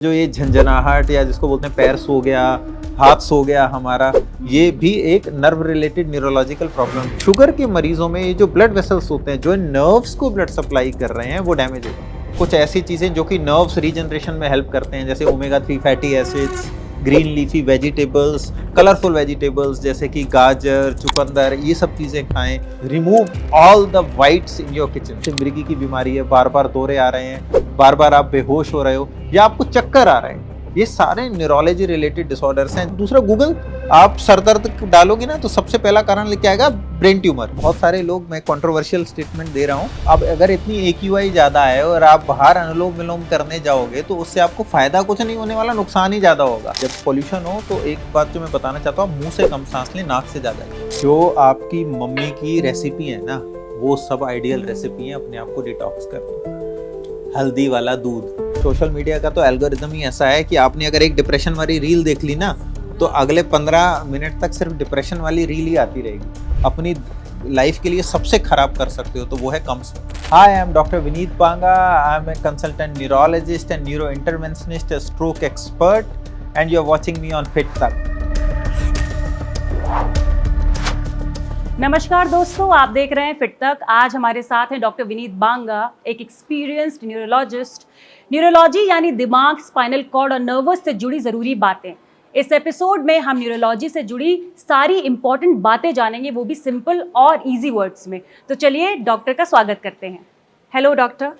जो ये झंझनाहट या जिसको बोलते हैं पैर सो गया, हाथ सो गया हमारा, ये भी एक नर्व रिलेटेड न्यूरोलॉजिकल प्रॉब्लम है। शुगर के मरीजों में ये जो ब्लड वेसल्स होते हैं जो नर्व्स को ब्लड सप्लाई कर रहे हैं वो डैमेज होगा। कुछ ऐसी चीजें जो कि नर्व्स रीजनरेशन में हेल्प करते हैं जैसे omega 3 fatty acids, green leafy vegetables, colourful vegetables जैसे कि गाजर, चुकंदर, ये सब चीजें खाएं। Remove all the whites in your kitchen. मिर्गी की बीमारी है, बार बार दौरे आ रहे हैं, बार बार आप बेहोश हो रहे हो या आपको चक्कर आ रहे हैं, ये सारे न्यूरोलॉजी रिलेटेड डिसऑर्डर्स हैं। दूसरा, गूगल आप सर दर्द डालोगे ना तो सबसे पहला कारण लेके आएगा ब्रेन ट्यूमर। बहुत सारे लोग, मैं कंट्रोवर्शियल स्टेटमेंट दे रहा हूँ, अब अगर इतनी AQI ज्यादा है और आप बाहर अनुलोम विलोम करने जाओगे तो उससे आपको फायदा कुछ नहीं होने वाला, नुकसान ही ज्यादा होगा। जब पोल्यूशन हो तो एक बात जो मैं बताना चाहता हूँ, मुंह से कम सांस लें, नाक से ज्यादा। जो आपकी मम्मी की रेसिपी है ना, वो सब आइडियल रेसिपी है अपने आप को डिटॉक्स करने। हल्दी वाला दूध। सोशल मीडिया का तो एल्गोरिदम ही ऐसा है कि आपने अगर एक डिप्रेशन वाली रील देख ली ना तो अगले 15 मिनट तक सिर्फ डिप्रेशन वाली रील ही आती रहेगी। अपनी लाइफ के लिए सबसे खराब कर सकते हो तो वो है कम सोना। Hi, I am doctor Vineet Banga. I am a consultant neurologist and neuro interventionist, stroke expert, and you are watching me on Fit Tak. नमस्कार दोस्तों, आप देख रहे हैं फिट तक। आज हमारे साथ हैं डॉक्टर विनीत बांगा, एक एक्सपीरियंस्ड न्यूरोलॉजिस्ट। न्यूरोलॉजी यानी दिमाग, स्पाइनल कॉर्ड और नर्वस से जुड़ी ज़रूरी बातें। इस एपिसोड में हम न्यूरोलॉजी से जुड़ी सारी इंपॉर्टेंट बातें जानेंगे, वो भी सिंपल और इजी वर्ड्स में। तो चलिए डॉक्टर का स्वागत करते हैं। Hello doctor.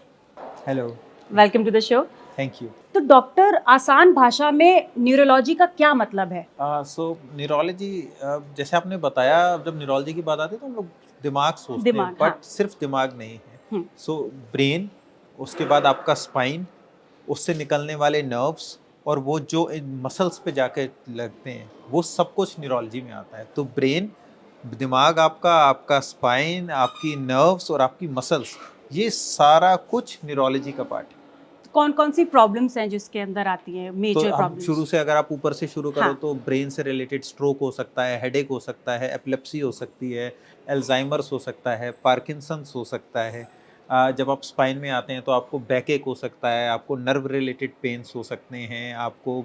Hello, welcome to the show. Thank you. तो डॉक्टर, आसान भाषा में न्यूरोलॉजी का क्या मतलब है? न्यूरोलॉजी, जैसे आपने बताया, जब न्यूरोलॉजी की बात आती है तो हम लोग दिमाग सोचते हैं, बट हाँ। सिर्फ दिमाग नहीं है। ब्रेन, उसके बाद आपका स्पाइन, उससे निकलने वाले नर्व्स और वो जो इन मसल्स पे जाके लगते हैं, वो सब कुछ न्यूरोलॉजी में आता है। तो ब्रेन, दिमाग आपका, आपका स्पाइन, आपकी नर्व्स और आपकी मसल्स, ये सारा कुछ न्यूरोलॉजी का पार्ट है। कौन कौन सी प्रॉब्लम्स हैं जिसके अंदर आती हैं, तो मेजर हम प्रॉब्लम्स? शुरू से, अगर आप ऊपर से शुरू करो, हाँ। तो ब्रेन से रिलेटेड स्ट्रोक हो सकता है, हेडेक हो सकता है, एपिलेप्सी हो सकती है, एल्जाइमर्स हो सकता है, पार्किंसंस हो सकता है। जब आप स्पाइन में आते हैं तो आपको बैक एक हो सकता है, आपको नर्व रिलेटेड पेन्स हो सकते हैं, आपको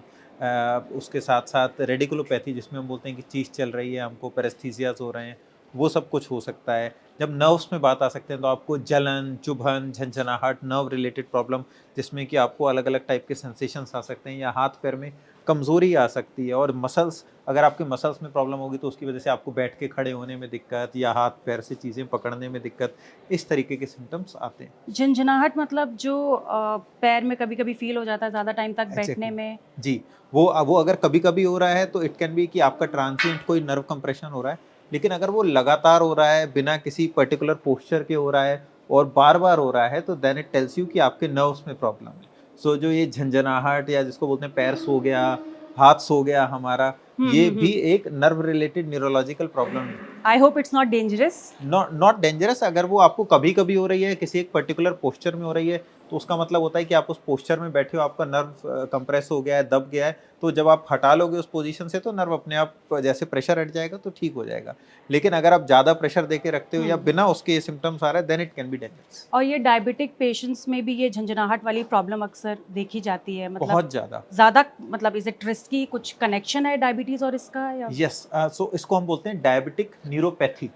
उसके साथ साथ रेडिकुलोपैथी, जिसमें हम बोलते हैं कि चीज़ चल रही है, हमको पैरेस्थीसियाज हो रहे हैं, वो सब कुछ हो सकता है। जब नर्व्स में बात आ सकते हैं तो आपको जलन, चुभन, झंझनाहट, नर्व रिलेटेड प्रॉब्लम, जिसमें कि आपको अलग अलग टाइप के सेंसेशंस आ सकते हैं, या हाथ पैर में कमज़ोरी आ सकती है। और मसल्स, अगर आपके मसल्स में प्रॉब्लम होगी तो उसकी वजह से आपको बैठ के खड़े होने में दिक्कत या हाथ पैर से चीज़ें पकड़ने में दिक्कत, इस तरीके के सिम्टम्स आते हैं। झंझनाहट मतलब जो पैर में कभी कभी फील हो जाता है ज़्यादा टाइम तक बैठने Exactly. में? जी, वो अगर कभी कभी हो रहा है तो इट कैन बी कि आपका ट्रांसिएंट कोई नर्व कंप्रेशन हो रहा है, लेकिन अगर वो लगातार हो रहा है, बिना किसी पर्टिकुलर पोस्चर के हो रहा है और बार बार हो रहा है, तो देन इट टेल्स यू कि आपके नर्व्स में प्रॉब्लम है। जो ये झंझनाहट या जिसको बोलते हैं पैर सो गया, हाथ सो गया हमारा, ये भी एक नर्व रिलेटेड न्यूरोलॉजिकल प्रॉब्लम है। I hope it's not dangerous. Not dangerous. अगर वो आपको कभी कभी हो रही है, किसी एक पर्टिकुलर पोस्चर में हो रही है, तो उसका मतलब होता है कि आप उस पोस्चर में बैठे हो, आपका नर्व कंप्रेस हो गया है, दब गया है, तो जब आप हटा लोगे उस पोजीशन से तो नर्व अपने आप जैसे प्रेशर हट जाएगा तो ठीक हो जाएगा। लेकिन अगर आप ज़्यादा प्रेशर दे के रखते हो या बिना उसके ये सिम्टम्स आ रहे हैं, then it can be dangerous. और ये डायबिटिक पेशेंट्स में भी ये झंझनाहट वाली प्रॉब्लम अक्सर देखी जाती है, मतलब बहुत ज़्यादा। ज़्यादा, मतलब इज इट रिस्की? कुछ कनेक्शन है डायबिटीज और इसका या? यस, सो इसको हम बोलते हैं डायबिटिक न्यूरोपैथी।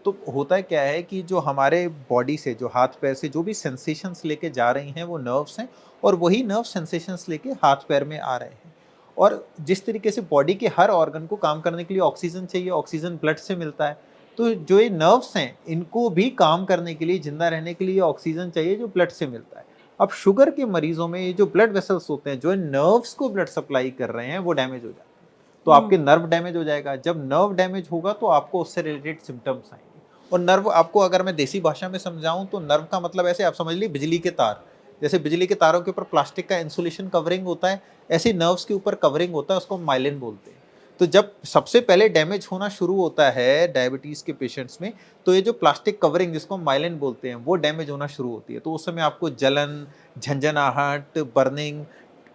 तो होता है क्या है कि जो हमारे बॉडी से, जो हाथ पैर से जो भी सेंसेशंस लेके जा रही हैं वो नर्व्स हैं, और वही नर्व सेंसेशंस लेके हाथ पैर में आ रहे हैं। और जिस तरीके से बॉडी के हर ऑर्गन को काम करने के लिए ऑक्सीजन चाहिए, ऑक्सीजन ब्लड से मिलता है, तो जो ये नर्व्स हैं इनको भी काम करने के लिए, जिंदा रहने के लिए ऑक्सीजन चाहिए जो ब्लड से मिलता है। अब शुगर के मरीजों में ये जो ब्लड वेसल्स होते हैं जो नर्व्स को ब्लड सप्लाई कर रहे हैं, वो डैमेज हो जाते हैं। तो आपके नर्व डैमेज हो जाएगा। जब नर्व डैमेज होगा तो आपको उससे रिलेटेड सिम्टम्स आएंगे। और नर्व, आपको अगर मैं देसी भाषा में समझाऊं तो नर्व का मतलब ऐसे आप समझ लीजिए बिजली के तार। जैसे बिजली के तारों के ऊपर प्लास्टिक का इंसुलेशन कवरिंग होता है, ऐसे नर्व्स के ऊपर कवरिंग होता है, उसको माइलिन बोलते हैं। तो जब सबसे पहले डैमेज होना शुरू होता है डायबिटीज के पेशेंट्स में, तो ये जो प्लास्टिक कवरिंग जिसको हम माइलिन बोलते हैं वो डैमेज होना शुरू होती है। तो उस समय आपको जलन, झंझनाहट, बर्निंग,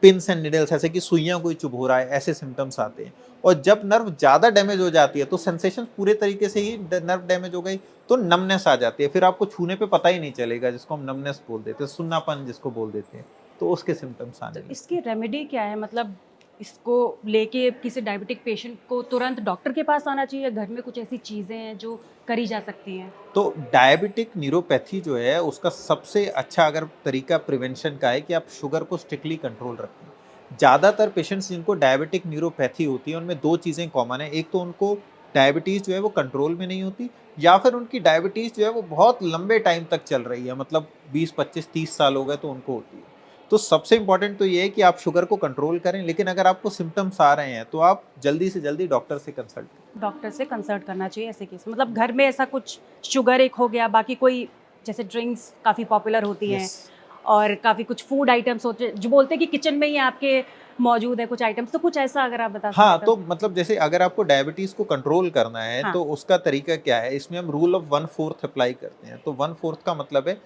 पिन्स एंड निडल्स, ऐसे कि सुइयां कोई चुभ हो रहा है, ऐसे सिम्टम्स आते हैं। और जब नर्व ज़्यादा डैमेज हो जाती है तो सेंसेशन पूरे तरीके से ही, नर्व डैमेज हो गई तो नमनेस आ जाती है, फिर आपको छूने पे पता ही नहीं चलेगा, जिसको हम नमनेस बोल देते हैं, सुन्नापन जिसको बोल देते हैं। तो उसके सिम्टम्स आने तो लगते इसकी रेमेडी क्या है? मतलब इसको लेके किसी डायबिटिक पेशेंट को तुरंत डॉक्टर के पास आना चाहिए, घर में कुछ ऐसी चीज़ें हैं जो करी जा सकती हैं? हैं। तो डायबिटिक न्यूरोपैथी जो है उसका सबसे अच्छा अगर तरीका प्रिवेंशन का है कि आप शुगर को स्ट्रिक्टली कंट्रोल रखें। ज़्यादातर पेशेंट्स जिनको डायबिटिक न्यूरोपैथी होती है उनमें दो चीज़ें कॉमन है, एक तो उनको डायबिटीज़ जो है वो कंट्रोल में नहीं होती, या फिर उनकी डायबिटीज़ जो है वो बहुत लंबे टाइम तक चल रही है, मतलब 20 25 30 साल हो गए तो उनको होती है। तो सबसे इम्पोर्टेंट तो ये है कि आप शुगर को कंट्रोल करें, लेकिन अगर आपको सिम्टम्स आ रहे हैं तो आप जल्दी से जल्दी डॉक्टर से कंसल्ट करें। डॉक्टर से कंसल्ट करना चाहिए ऐसे केस में। मतलब घर में ऐसा कुछ शुगर एक हो गया, बाकी कोई जैसे ड्रिंक्स काफ़ी पॉपुलर होती हैं यस। और काफ़ी कुछ फूड आइटम्स होते हैं जो बोलते हैं कि किचन में ही आपके मौजूद है कुछ आइटम्स, तो कुछ ऐसा अगर आप बता हाँ, सकें तो? तो मतलब जैसे अगर आपको डायबिटीज़ को कंट्रोल करना है, हाँ। तो उसका तरीका क्या है? इसमें हम रूल ऑफ 1/4 अप्लाई करते हैं। तो 1/4 का मतलब है,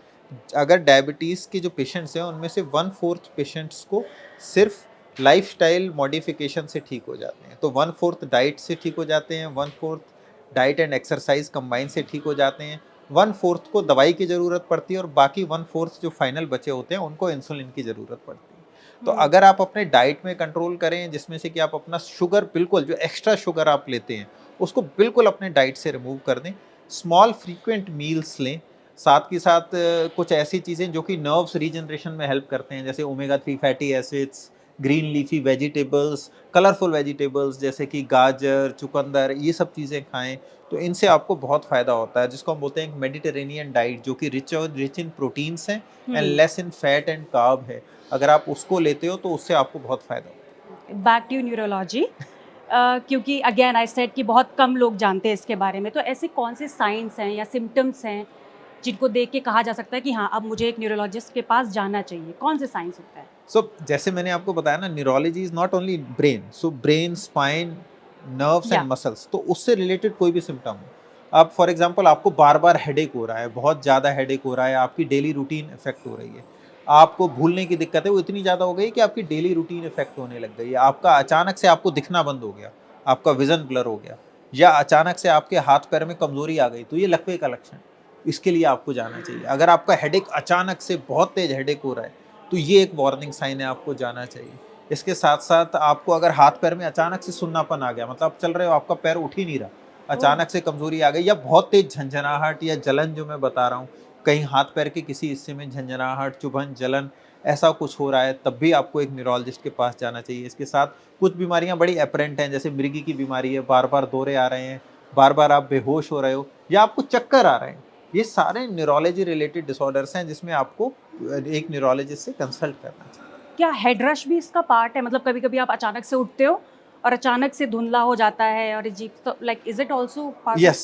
अगर डायबिटीज़ के जो पेशेंट्स हैं, उनमें से 1/4 पेशेंट्स को सिर्फ़ लाइफ़स्टाइल मॉडिफ़िकेशन से ठीक हो जाते हैं। तो 1/4 डाइट से ठीक हो जाते हैं, 1/4 डाइट एंड एक्सरसाइज़ कंबाइन से ठीक हो जाते हैं, 1/4 को दवाई की ज़रूरत पड़ती है और बाकी 1/4 जो फाइनल बचे होते हैं, उनको इंसुलिन की ज़रूरत पड़ती है। तो हुँ। अगर आप अपने डाइट में कंट्रोल करें, जिसमें से कि आप अपना शुगर बिल्कुल जो एक्स्ट्रा शुगर आप लेते हैं, उसको बिल्कुल अपने डाइट से रिमूव कर दें। स्मॉल फ्रीक्वेंट मील्स लें, साथ के साथ कुछ ऐसी चीज़ें जो कि नर्व्स रीजनरेशन में हेल्प करते हैं, जैसे omega 3 fatty acids, green leafy vegetables, colourful vegetables जैसे कि गाजर, चुकंदर, ये सब चीज़ें खाएँ, तो इनसे आपको बहुत फ़ायदा होता है, जिसको हम बोलते हैं एक मेडिटेरेनियन डाइट, जो कि रिच इन प्रोटीन्स हैं and hmm. Less in fat and carb है। अगर आप उसको लेते हो तो उससे आपको बहुत फ़ायदा होता बैक टू न्यूरोलॉजी। क्योंकि अगेन आई सेड कि बहुत कम लोग जानते हैं इसके बारे में, तो ऐसे कौन से साइंस हैं या सिम्पटम्स हैं जिनको देख के कहा जा सकता है कि हाँ, अब मुझे एक न्यूरोलॉजिस्ट के पास जाना चाहिए? कौन से साइंस होता है? सो जैसे मैंने आपको बताया ना, neurology is not only brain, so brain, spine, nerves या एंड मसल्स, तो उससे रिलेटेड कोई भी सिम्पटम हो। अब फॉर एग्ज़ाम्पल आपको बार-बार हेडेक हो रहा है, बहुत ज़्यादा हेडेक हो रहा है, आपकी डेली रूटीन इफ़ेक्ट हो रही है। आपको भूलने की दिक्कत है, वो इतनी ज़्यादा हो गई है कि आपकी डेली रूटीन इफ़ेक्ट होने लग गई है। आपका अचानक से आपको दिखना बंद हो गया, आपका विज़न ब्लर हो गया, या अचानक से आपके हाथ-पैर में कमज़ोरी आ गई, तो ये लकवे का लक्षण है। इसके लिए आपको जाना चाहिए। अगर आपका हेडेक अचानक से बहुत तेज़ हेडेक हो रहा है, तो ये एक वार्निंग साइन है, आपको जाना चाहिए। इसके साथ-साथ आपको अगर हाथ-पैर में अचानक से सुन्नापन आ गया, मतलब आप चल रहे हो, आपका पैर उठ ही नहीं रहा, ओह! अचानक से कमज़ोरी आ गई, या बहुत तेज़ झनझनाहट या जलन जो मैं बता रहा हूँ, कहीं हाथ-पैर के किसी हिस्से में झंझनाहट, चुभन, जलन, ऐसा कुछ हो रहा है, तब भी आपको एक न्यूरोलॉजिस्ट के पास जाना चाहिए। इसके साथ कुछ बीमारियाँ बड़ी एपरेंट हैं, जैसे मिर्गी की बीमारी है, बार-बार दौरे आ रहे हैं, बार-बार आप बेहोश हो रहे हो, या आपको चक्कर आ रहे हैं। ये सारे न्यूरोलॉजी रिलेटेड डिसऑर्डर्स हैं, जिसमें आपको एक न्यूरोलॉजिस्ट से कंसल्ट करना चाहिए। क्या हेड रश भी इसका पार्ट है? मतलब कभी-कभी आप अचानक से उठते हो और अचानक से धुंधला हो जाता है और अजीब, तो like is it also part of? Yes,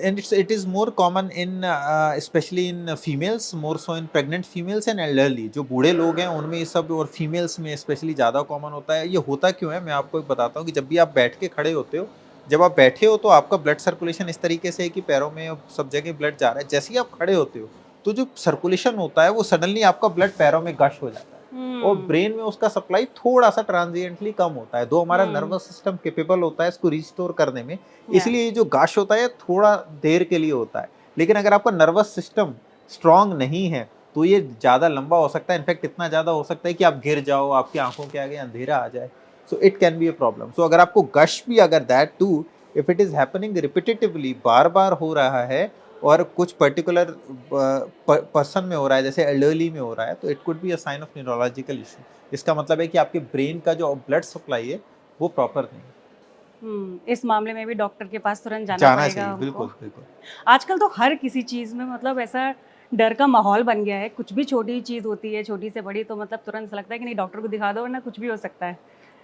and it is more common in especially in females, more so in pregnant females and elderly. जो बूढ़े लोग हैं उनमें ये सब, और फीमेल्स में स्पेशली ज़्यादा कॉमन होता है। ये होता क्यों है, मैं आपको एक बताता हूँ कि जब भी आप बैठ के खड़े होते हो, जब आप बैठे हो तो आपका ब्लड सर्कुलेशन इस तरीके से है कि पैरों में अब सब जगह ब्लड जा रहा है। जैसे ही आप खड़े होते हो, तो जो सर्कुलेशन होता है वो सडनली आपका ब्लड पैरों में गश हो जाता है, और हुँ, ब्रेन में उसका सप्लाई थोड़ा-सा ट्रांजिएंटली कम होता है। दो हमारा हुँ, नर्वस सिस्टम कैपेबल होता है इसको रिस्टोर करने में, या इसलिए ये जो गाश होता है थोड़ा देर के लिए होता है। लेकिन अगर आपका नर्वस सिस्टम स्ट्रॉन्ग नहीं है, तो ये ज़्यादा लंबा हो सकता है, इनफैक्ट इतना ज़्यादा हो सकता है कि आप गिर जाओ, आपकी आँखों के आगे अंधेरा आ जाए। So it can be a problem. So अगर आपको गश भी, अगर that too if it is happening repetitively, बार-बार हो रहा है, और कुछ पर्टिकुलर पर्सन में हो रहा है, जैसे एल्डरली में हो रहा है, तो it could be a sign of neurological issue. इसका मतलब है कि आपके ब्रेन का जो ब्लड सप्लाई है, वो प्रॉपर नहीं है। इस मामले में भी डॉक्टर के पास तुरंत जाना जाना पड़ेगा चाहिए, हमको। बिल्कुल, बिल्कुल। आजकल तो हर किसी चीज़ में मतलब ऐसा डर का माहौल बन गया है, कुछ भी छोटी चीज़ होती है, छोटी से बड़ी, तो मतलब तुरंत ऐसा लगता है कि नहीं, डॉक्टर को दिखा दो वरना कुछ भी हो सकता है।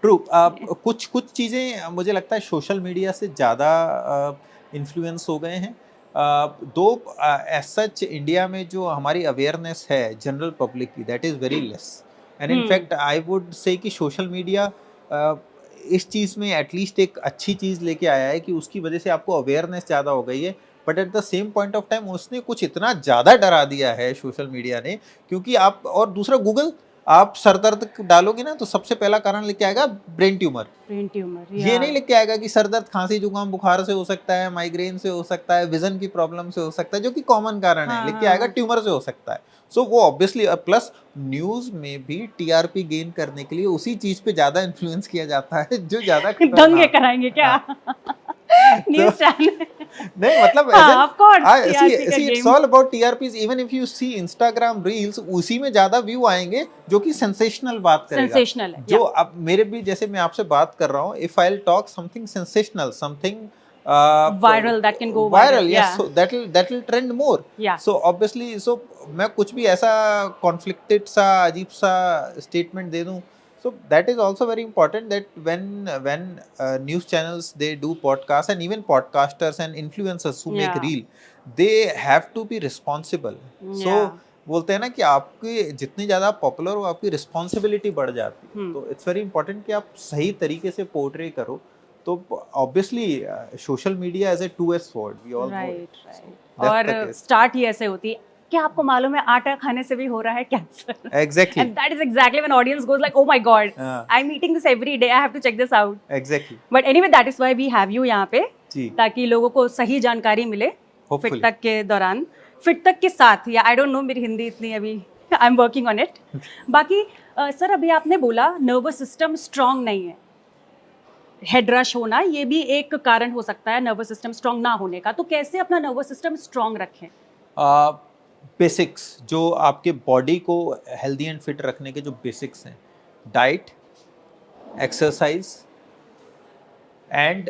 ट्रू। कुछ कुछ चीज़ें मुझे लगता है सोशल मीडिया से ज़्यादा इन्फ्लुएंस हो गए हैं। दो एज़ सच इंडिया में जो हमारी अवेयरनेस है जनरल पब्लिक की, that is very less, and in hmm, fact I would say कि सोशल मीडिया इस चीज़ में एटलीस्ट एक अच्छी चीज़ लेके आया है कि उसकी वजह से आपको अवेयरनेस ज़्यादा हो गई है। But at the same point of time उसने कुछ इतना ज़्यादा डरा दिया है सोशल मीडिया ने, क्योंकि आप, और दूसरा गूगल, आप सर दर्द डालोगे ना तो सबसे पहला कारण लेके आएगा ब्रेन ट्यूमर। ब्रेन ट्यूमर, ये नहीं लेके आएगा कि सर दर्द, खांसी, जुकाम, बुखार से हो सकता है, माइग्रेन से हो सकता है, विजन की प्रॉब्लम से हो सकता है, जो कि कॉमन कारण है, हाँ लेके हाँ आएगा हाँ। ट्यूमर से हो सकता है। सो वो ऑब्वियसली, प्लस न्यूज में भी टीआरपी गेन करने के लिए उसी चीज पे ज्यादा इन्फ्लुएंस किया जाता है जो ज्यादा दंगे खतरनाक। कराएंगे क्या? हाँ, तो न्यूज़ चैनल। नहीं मतलब हाँ, ऑफ कोर्स टीआरपी का see it's game. All about TRPs. Even if you see Instagram reels, उसी में ज्यादा व्यू आएंगे जो कि सेंसेशनल बात करेगा। सेंसेशनल है, जो या अब मेरे भी, जैसे मैं आपसे बात कर रहा हूँ, if I talk something sensational, something viral, that can go viral, viral, या yes, so that will trend more. या सो ऑब्वियसली, सो मैं कुछ भी ऐसा कॉन्फ्लिक्टेड सा, अजीब सा स्टेटमेंट दे दूं, so that is also very important, that when news channels, they do podcasts, and even podcasters and influencers who make या reel, they have to be responsible. So या बोलते हैं ना कि आपके जितनी ज़्यादा पॉपुलर हो, आपकी रिस्पॉन्सिबिलिटी बढ़ जाती है। तो इट्स वेरी इंपॉर्टेंट कि आप सही तरीके से पोर्ट्रे करो। तो obviously social media as a two edge sword, we all know right it. Right. और स्टार्ट ही ऐसे होती है, क्या आपको मालूम है आटा खाने से भी हो रहा है cancer? Exactly, And that is exactly when audience goes like, oh my god, हाँ, I'm eating this every day, I have to check this out. Exactly But anyway, that is why we have you यहाँ पे, जी, ताकि लोगों को सही जानकारी मिले fit hopefully. तक के दौरान, फिट तक के साथ, या आई डोंट नो, मेरी हिंदी इतनी अभी I am working on it. बाकी सर, अभी आपने बोला नर्वस सिस्टम स्ट्रांग नहीं है, हेड रश होना ये भी एक कारण हो सकता है नर्वस सिस्टम स्ट्रांग ना होने का, तो कैसे अपना नर्वस सिस्टम स्ट्रांग रखें? बेसिक्स जो आपके बॉडी को हेल्दी एंड फिट रखने के जो बेसिक्स हैं, diet, exercise and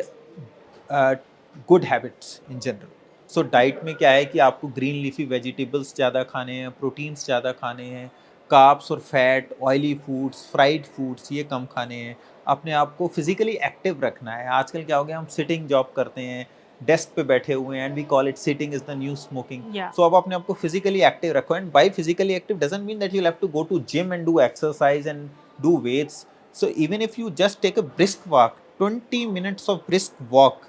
good habits in general. So diet में क्या है कि आपको ग्रीन लीफी वेजिटेबल्स ज़्यादा खाने हैं, प्रोटीन्स ज़्यादा खाने हैं, कार्ब्स और fat, oily foods, fried foods ये कम खाने हैं, अपने आप को फिजिकली एक्टिव रखना है। आजकल क्या हो गया, हम सिटिंग जॉब करते हैं, डेस्क पे बैठे हुए हैं, and we call it sitting is the new smoking. या सो अब अपने आप को फिजिकली एक्टिव रखो, and by physically active doesn't mean that you have to go to gym and do exercise and do weights. So even if you just take a brisk walk, 20 minutes of brisk walk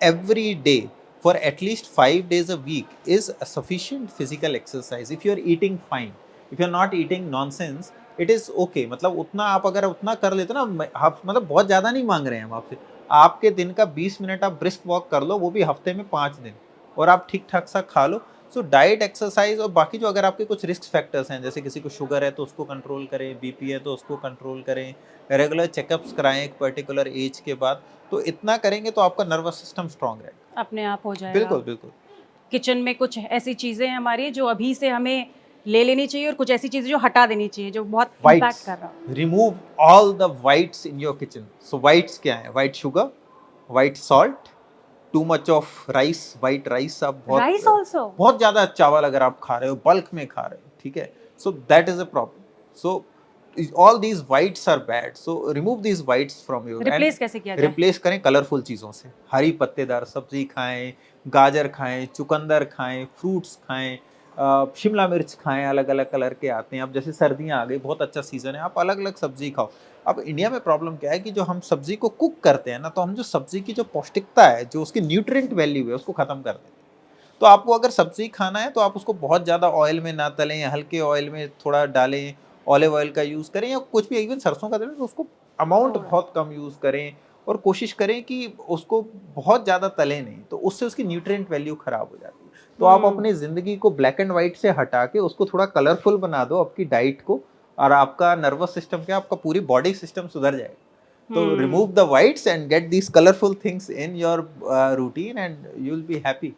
every day for at least 5 days a week is a sufficient physical exercise. If you are eating fine, if you are not eating nonsense, it is okay. मतलब उतना आप अगर उतना कर लेते ना, आप मतलब बहुत ज़्यादा नहीं मांग रहे हैं हम आपसे, आपके दिन का 20 मिनट आप ब्रिस्क वॉक कर लो, वो भी हफ्ते में 5 दिन, और आप ठीक ठाक सा खा लो। सो डाइट, एक्सरसाइज, और बाकी जो अगर आपके कुछ रिस्क फैक्टर्स हैं, जैसे किसी को शुगर है तो उसको कंट्रोल करें, बीपी है तो उसको कंट्रोल करें, रेगुलर चेकअप्स कराएं एक पर्टिकुलर एज के बाद, तो इतना करेंगे तो आपका नर्वस सिस्टम स्ट्रांग रहेगा। अपने आप हो जाएगा। बिल्कुल बिल्कुल। किचन में कुछ ऐसी चीजें हैं हमारी जो अभी से हमें ले लेनी चाहिए, और कुछ ऐसी चीजें जो हटा देनी चाहिए जो बहुत इम्पैक्ट वाइट्स, कर रहा हो। Remove all the whites in your kitchen. So whites क्या है? White sugar, white salt, too much of rice, white rice, आप राइस आल्सो, बहुत ज़्यादा चावल अगर आप खा रहे हो, बल्क में खा रहे हो, ठीक है, so that is a problem. So all these whites are bad, so remove these whites from your, replace कैसे किया जाए? रिप्लेस करें कलरफुल चीज़ों से। हरी पत्तेदार सब्जी खाएं, गाजर खाएं, चुकंदर खाएं, फ्रूट्स खाएं, शिमला मिर्च खाएं, अलग अलग कलर के आते हैं। अब जैसे सर्दियाँ आ गई, बहुत अच्छा सीज़न है, आप अलग अलग सब्जी खाओ। अब इंडिया में प्रॉब्लम क्या है कि जो हम सब्जी को कुक करते हैं ना, तो हम जो सब्जी की जो पौष्टिकता है, जो उसकी न्यूट्रिएंट वैल्यू है, उसको ख़त्म कर देते हैं। तो आपको अगर सब्जी खाना है तो आप उसको बहुत ज़्यादा ऑयल में ना तलें, हल्के ऑयल में थोड़ा डालें, ऑलिव ऑयल का यूज़ करें, या कुछ भी, इवन सरसों का तेल, तो उसको अमाउंट बहुत कम यूज़ करें, और कोशिश करें कि उसको बहुत ज़्यादा तलें नहीं, तो उससे उसकी न्यूट्रिएंट वैल्यू ख़राब हो जाती है। तो आप अपनी ज़िंदगी को ब्लैक एंड वाइट से हटा के उसको थोड़ा कलरफुल बना दो, आपकी डाइट को, और आपका नर्वस सिस्टम क्या, आपका पूरी बॉडी सिस्टम सुधर जाएगा। तो remove the whites and get these colourful things in your routine, and you will be happy.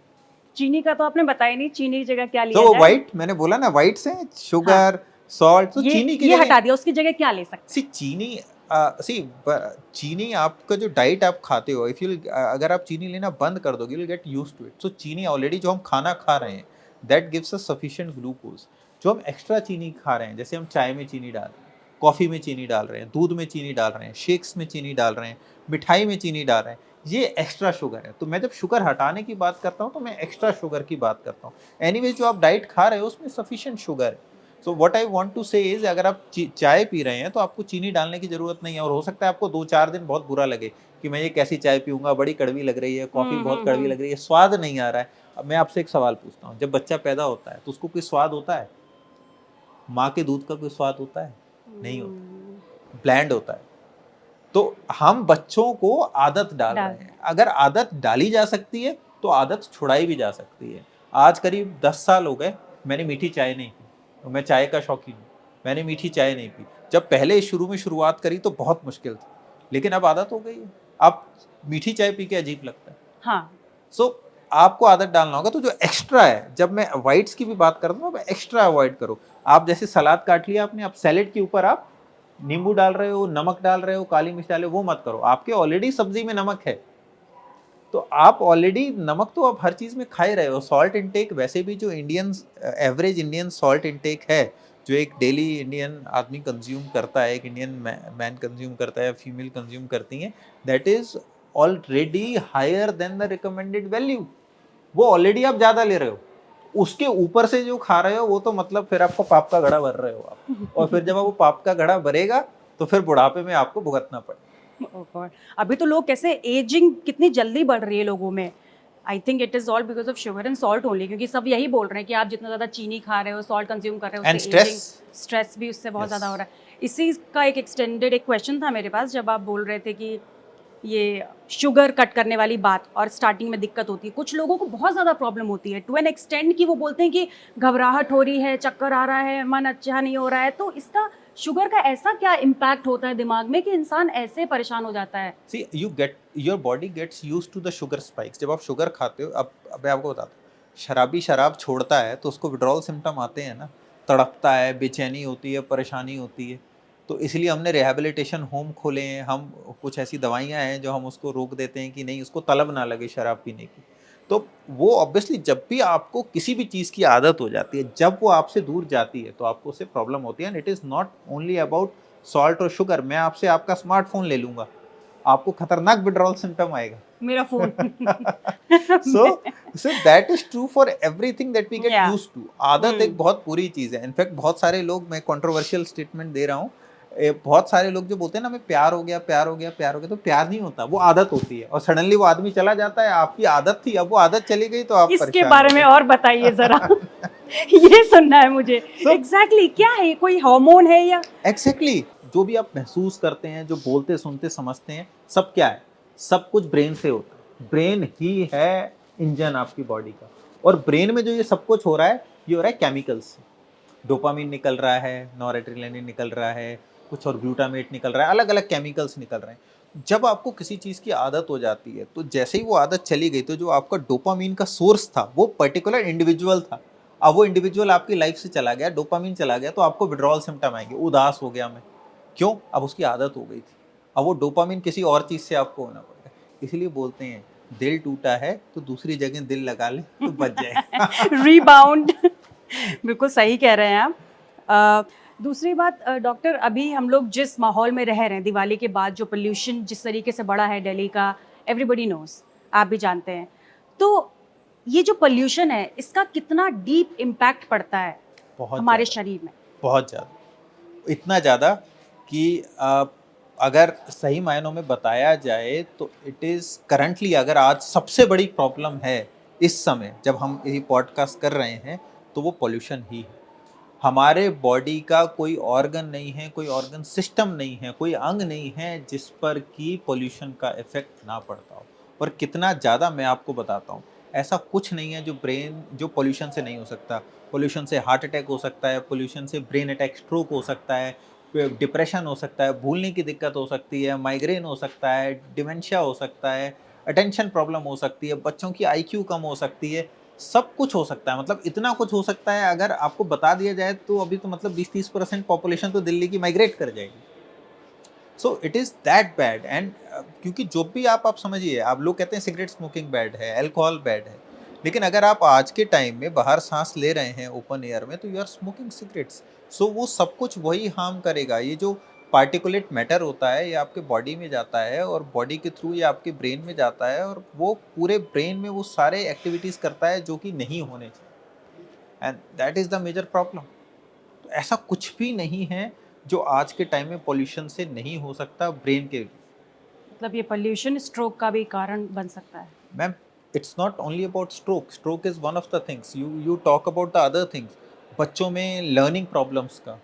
चीनी का तो आपने बताया नहीं, चीनी की जगह क्या लिया तो जाए? व्हाइट, मैंने बोला ना, व्हाइट्स हैं, शुगर, सॉल्ट, तो चीनी की ये जगह हटा दिया, उसकी जगह क्या ले सकते हैं? चीनी आपका जो डाइट आप खाते हो, इफ यू अगर आप चीनी लेना बंद कर दोगे, you will get used to it. So चीनी ऑलरेडी जो हम खाना खा रहे हैं, that gives us sufficient glucose. जो हम एक्स्ट्रा चीनी खा रहे हैं, जैसे हम चाय में चीनी डाल रहे हैं, कॉफ़ी में चीनी डाल रहे हैं, दूध में चीनी डाल रहे हैं, शेक्स में चीनी डाल रहे हैं, मिठाई में चीनी डाल रहे हैं, ये एक्स्ट्रा शुगर है। तो मैं जब शुगर हटाने की बात करता हूँ तो मैं एक्स्ट्रा शुगर की बात करता हूँ। एनीवेज जो आप डाइट खा रहे हो उसमें सफिशिएंट शुगर है। So what I want to say is, अगर आप चाय पी रहे हैं तो आपको चीनी डालने की ज़रूरत नहीं है। और हो सकता है आपको 2-4 दिन बहुत बुरा लगे कि मैं ये कैसी चाय पीऊँगा, बड़ी कड़वी लग रही है, कॉफ़ी बहुत कड़वी लग रही है, स्वाद नहीं आ रहा है। अब मैं आपसे एक सवाल पूछता हूँ, जब बच्चा पैदा होता है तो उसको कोई स्वाद होता है? माँ के दूध का कोई स्वाद होता है? नहीं होता, ब्लैंड होता है। तो हम बच्चों को आदत डाल रहे हैं। अगर आदत डाली जा सकती है तो आदत छुड़ाई भी जा सकती है। आज करीब 10 साल हो गए मैंने मीठी चाय नहीं पी, तो मैं चाय का शौकीन हूँ, मैंने मीठी चाय नहीं पी। जब पहले शुरू में शुरुआत करी तो बहुत मुश्किल थी, लेकिन अब आदत हो गई है। अब मीठी चाय पी के अजीब लगता है। हाँ, सो आपको आदत डालना होगा। तो जो एक्स्ट्रा है, जब मैं अवॉइड्स की भी बात करता हूँ, एक्स्ट्रा अवॉइड करो। आप जैसे सलाद काट लिया आपने, आप सैलेड के ऊपर आप नींबू डाल रहे हो, नमक डाल रहे हो, काली मिर्च डाल रहे हो, वो मत करो। आपके ऑलरेडी सब्जी में नमक है, तो आप ऑलरेडी नमक तो आप हर चीज में खा ही रहे हो। सॉल्ट इनटेक वैसे भी जो Indian average Indian salt intake है, जो एक डेली इंडियन आदमी कंज्यूम करता है, एक इंडियन मैन कंज्यूम करता है, फीमेल कंज्यूम करती है, that is already higher than the recommended value. वो ऑलरेडी आप ज्यादा ले रहे हो, उसके ऊपर से जो खा रहे हो वो तो मतलब फिर आपको पाप का घड़ा भर रहे हो आप। और फिर जब वो पाप का घड़ा भरेगा तो फिर बुढ़ापे में आपको भुगतना पड़ेगा। Oh God. अभी तो लोग कैसे एजिंग कितनी जल्दी बढ़ रही है लोगों में। I think it is all because of sugar and salt only, क्योंकि सब यही बोल रहे हैं कि आप जितना ज़्यादा चीनी खा रहे हो, सॉल्ट कंज्यूम कर रहे हो, एंड उससे स्ट्रेस, एजिंग, स्ट्रेस भी उससे बहुत Yes. ज़्यादा हो रहा है। इसी का एक एक्सटेंडेड एक क्वेश्चन था मेरे पास, जब आप बोल रहे थे कि ये शुगर कट करने वाली बात और स्टार्टिंग में दिक्कत होती है, कुछ लोगों को बहुत ज़्यादा प्रॉब्लम होती है टू एन एक्सटेंड कि वो बोलते हैं कि घबराहट हो रही है, चक्कर आ रहा है, मन अच्छा नहीं हो रहा है। तो इसका शुगर का ऐसा क्या इम्पैक्ट होता है दिमाग में कि इंसान ऐसे परेशान हो जाता है? See you get your body gets used to the sugar spikes. जब आप शुगर खाते हो, अब मैं आपको बताता हूँ, शराबी शराब छोड़ता है तो उसको विड्रॉल सिम्टम आते हैं ना, तड़पता है, बेचैनी होती है, परेशानी होती है। तो इसलिए हमने रिहैबिलिटेशन होम खोले हैं। हम कुछ ऐसी दवाइयाँ हैं जो हम उसको रोक देते हैं कि नहीं, उसको तलब ना लगे शराब पीने की। तो वो ऑब्वियसली जब भी आपको किसी भी चीज़ की आदत हो जाती है, जब वो आपसे दूर जाती है तो आपको उससे प्रॉब्लम होती है। And it is not only about salt और शुगर। मैं आपसे आपका स्मार्टफोन ले लूंगा, आपको खतरनाक विड्रॉल सिम्टम आएगा। मेरा phone so that is true for everything that we get Yeah. used to. आदत एक बहुत बुरी चीज है। इनफैक्ट बहुत सारे लोग, मैं कंट्रोवर्शियल स्टेटमेंट दे रहा हूँ, बहुत सारे लोग जो बोलते हैं ना हमें प्यार हो गया, प्यार हो गया, प्यार हो गया, तो प्यार नहीं होता, वो आदत होती है। और सडनली वो आदमी चला जाता है। आपकी आदत थी, अब वो आदत चली गई तो आप इसके परेशान बारे हो में गए। और बताइए जरा। ये सुनना है मुझे। एग्जैक्टली क्या है, कोई हार्मोन है या? एग्जैक्टली जो भी आप महसूस करते हैं, जो बोलते सुनते समझते हैं, सब क्या है? सब कुछ ब्रेन से होता है। ब्रेन ही है इंजन आपकी बॉडी का। और ब्रेन में जो ये सब कुछ हो रहा है, ये हो रहा है केमिकल्स से। डोपामिन निकल रहा है, नॉरएड्रेनालिन निकल रहा है, कुछ और ग्लूटामेट निकल रहा है, अलग अलग केमिकल्स निकल रहे हैं। जब आपको किसी चीज़ की आदत हो जाती है तो जैसे ही वो आदत चली गई, तो जो आपका डोपामिन का सोर्स था वो पर्टिकुलर इंडिविजुअल था। अब वो इंडिविजुअल आपकी लाइफ से चला गया, डोपामिन चला गया, तो आपको विड्रॉल सिम्टम आएंगे। उदास हो गया मैं, क्यों? अब उसकी आदत हो गई थी। अब वो डोपामिन किसी और चीज़ से आपको होना पड़ेगा। इसलिए बोलते हैं दिल टूटा है तो दूसरी जगह दिल लगा ले तो बच जाए। रीबाउंड। बिल्कुल सही कह रहे हैं आप। दूसरी बात डॉक्टर, अभी हम लोग जिस माहौल में रह रहे हैं, दिवाली के बाद जो पोल्यूशन जिस तरीके से बढ़ा है दिल्ली का, एवरीबडी नोज, आप भी जानते हैं। तो ये जो पोल्यूशन है, इसका कितना डीप इम्पैक्ट पड़ता है हमारे शरीर में? बहुत ज़्यादा, इतना ज़्यादा कि अगर सही मायनों में बताया जाए तो इट इज़ करंटली, अगर आज सबसे बड़ी प्रॉब्लम है इस समय जब हम ये पॉडकास्ट कर रहे हैं, तो वो पोल्यूशन ही है। हमारे बॉडी का कोई ऑर्गन नहीं है, कोई ऑर्गन सिस्टम नहीं है, कोई अंग नहीं है जिस पर कि पोल्यूशन का इफेक्ट ना पड़ता हो। और कितना ज़्यादा मैं आपको बताता हूँ, ऐसा कुछ नहीं है जो पोल्यूशन से नहीं हो सकता। पोल्यूशन से हार्ट अटैक हो सकता है, पोल्यूशन से ब्रेन अटैक, स्ट्रोक हो सकता है, डिप्रेशन हो सकता है, भूलने की दिक्कत हो सकती है, माइग्रेन हो सकता है, डिमेंशिया हो सकता है, अटेंशन प्रॉब्लम हो सकती है, बच्चों की IQ कम हो सकती है, सब कुछ हो सकता है। मतलब इतना कुछ हो सकता है, अगर आपको बता दिया जाए तो अभी तो मतलब 20-30% पॉपुलेशन तो दिल्ली की माइग्रेट कर जाएगी। So it is that bad. And क्योंकि जो भी आप समझिए, आप लोग कहते हैं सिगरेट स्मोकिंग बैड है, अल्कोहल बैड है, लेकिन अगर आप आज के टाइम में बाहर सांस ले रहे हैं ओपन एयर में, तो यू आर स्मोकिंग सिगरेट्स। सो वो सब कुछ वही हार्म करेगा। ये जो पार्टिकुलेट मैटर होता है, ये आपके बॉडी में जाता है और बॉडी के थ्रू ये आपके ब्रेन में जाता है, और वो पूरे ब्रेन में वो सारे एक्टिविटीज़ करता है जो कि नहीं होने चाहिए। And that is the major problem. तो ऐसा कुछ भी नहीं है जो आज के टाइम में पोल्यूशन से नहीं हो सकता ब्रेन के। मतलब ये पोल्यूशन स्ट्रोक का भी कारण बन सकता है? Ma'am, it's not only about stroke. Stroke is one of the things. You talk about the other things. बच्चों में लर्निंग प्रॉब्लम्स का,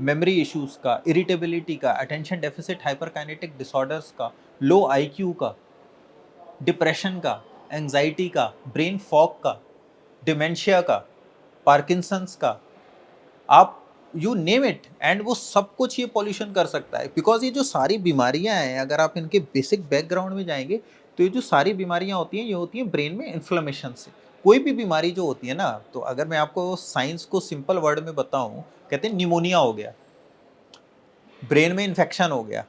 मेमोरी इश्यूज का, इरिटेबिलिटी का, अटेंशन डेफिसिट हाइपरकाइनेटिक डिसऑर्डर्स का, लो आईक्यू का, डिप्रेशन का, एंजाइटी का, ब्रेन फॉग का, डिमेंशिया का, पार्किंसंस का, आप यू नेम इट, एंड वो सब कुछ ये पॉल्यूशन कर सकता है। बिकॉज ये जो सारी बीमारियां हैं, अगर आप इनके बेसिक बैकग्राउंड में जाएंगे तो ये जो सारी बीमारियां होती हैं, ये होती हैं ब्रेन में इन्फ्लेमेशन से। कोई भी बीमारी जो होती है ना, तो अगर मैं आपको साइंस को सिंपल वर्ड में बताऊं, कहते हैं निमोनिया हो गया, ब्रेन में इन्फेक्शन हो गया।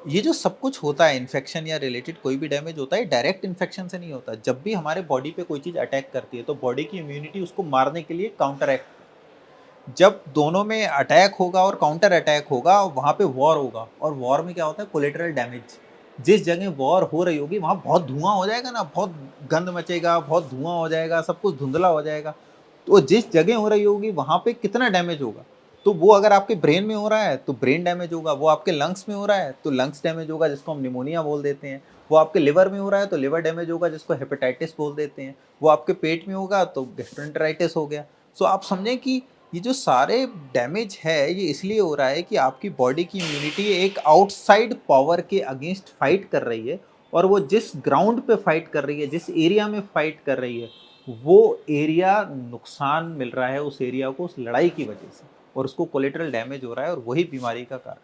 ये जो सब कुछ होता है, इन्फेक्शन या रिलेटेड कोई भी डैमेज होता है, डायरेक्ट इन्फेक्शन से नहीं होता। जब भी हमारे बॉडी पे कोई चीज़ अटैक करती है तो बॉडी की इम्यूनिटी उसको मारने के लिए काउंटर एक्ट, जब दोनों में अटैक होगा और काउंटर अटैक होगा, वहाँ पे वॉर होगा। और वॉर में क्या होता है, कोलेटरल डैमेज। जिस जगह वॉर हो रही होगी वहाँ बहुत धुआं हो जाएगा ना, बहुत गंद मचेगा, बहुत धुआं हो जाएगा, सब कुछ धुंधला हो जाएगा। तो जिस जगह हो रही होगी वहाँ पे कितना डैमेज होगा। तो वो अगर आपके ब्रेन में हो रहा है तो ब्रेन डैमेज होगा, वो आपके लंग्स में हो रहा है तो लंग्स डैमेज होगा, जिसको हम निमोनिया बोल देते हैं। वो आपके लिवर में हो रहा है तो लिवर डैमेज होगा, जिसको हेपेटाइटिस बोल देते हैं। वो आपके पेट में होगा तो गैस्ट्रोएंटेराइटिस हो गया। सो आप समझें कि ये जो सारे डैमेज है, ये इसलिए हो रहा है कि आपकी बॉडी की इम्यूनिटी एक आउटसाइड पावर के अगेंस्ट फाइट कर रही है, और वो जिस ग्राउंड पे फाइट कर रही है, जिस एरिया में फाइट कर रही है, वो एरिया नुकसान मिल रहा है उस एरिया को, उस लड़ाई की वजह से, और उसको कोलेटरल डैमेज हो रहा है, और वही बीमारी का कारण।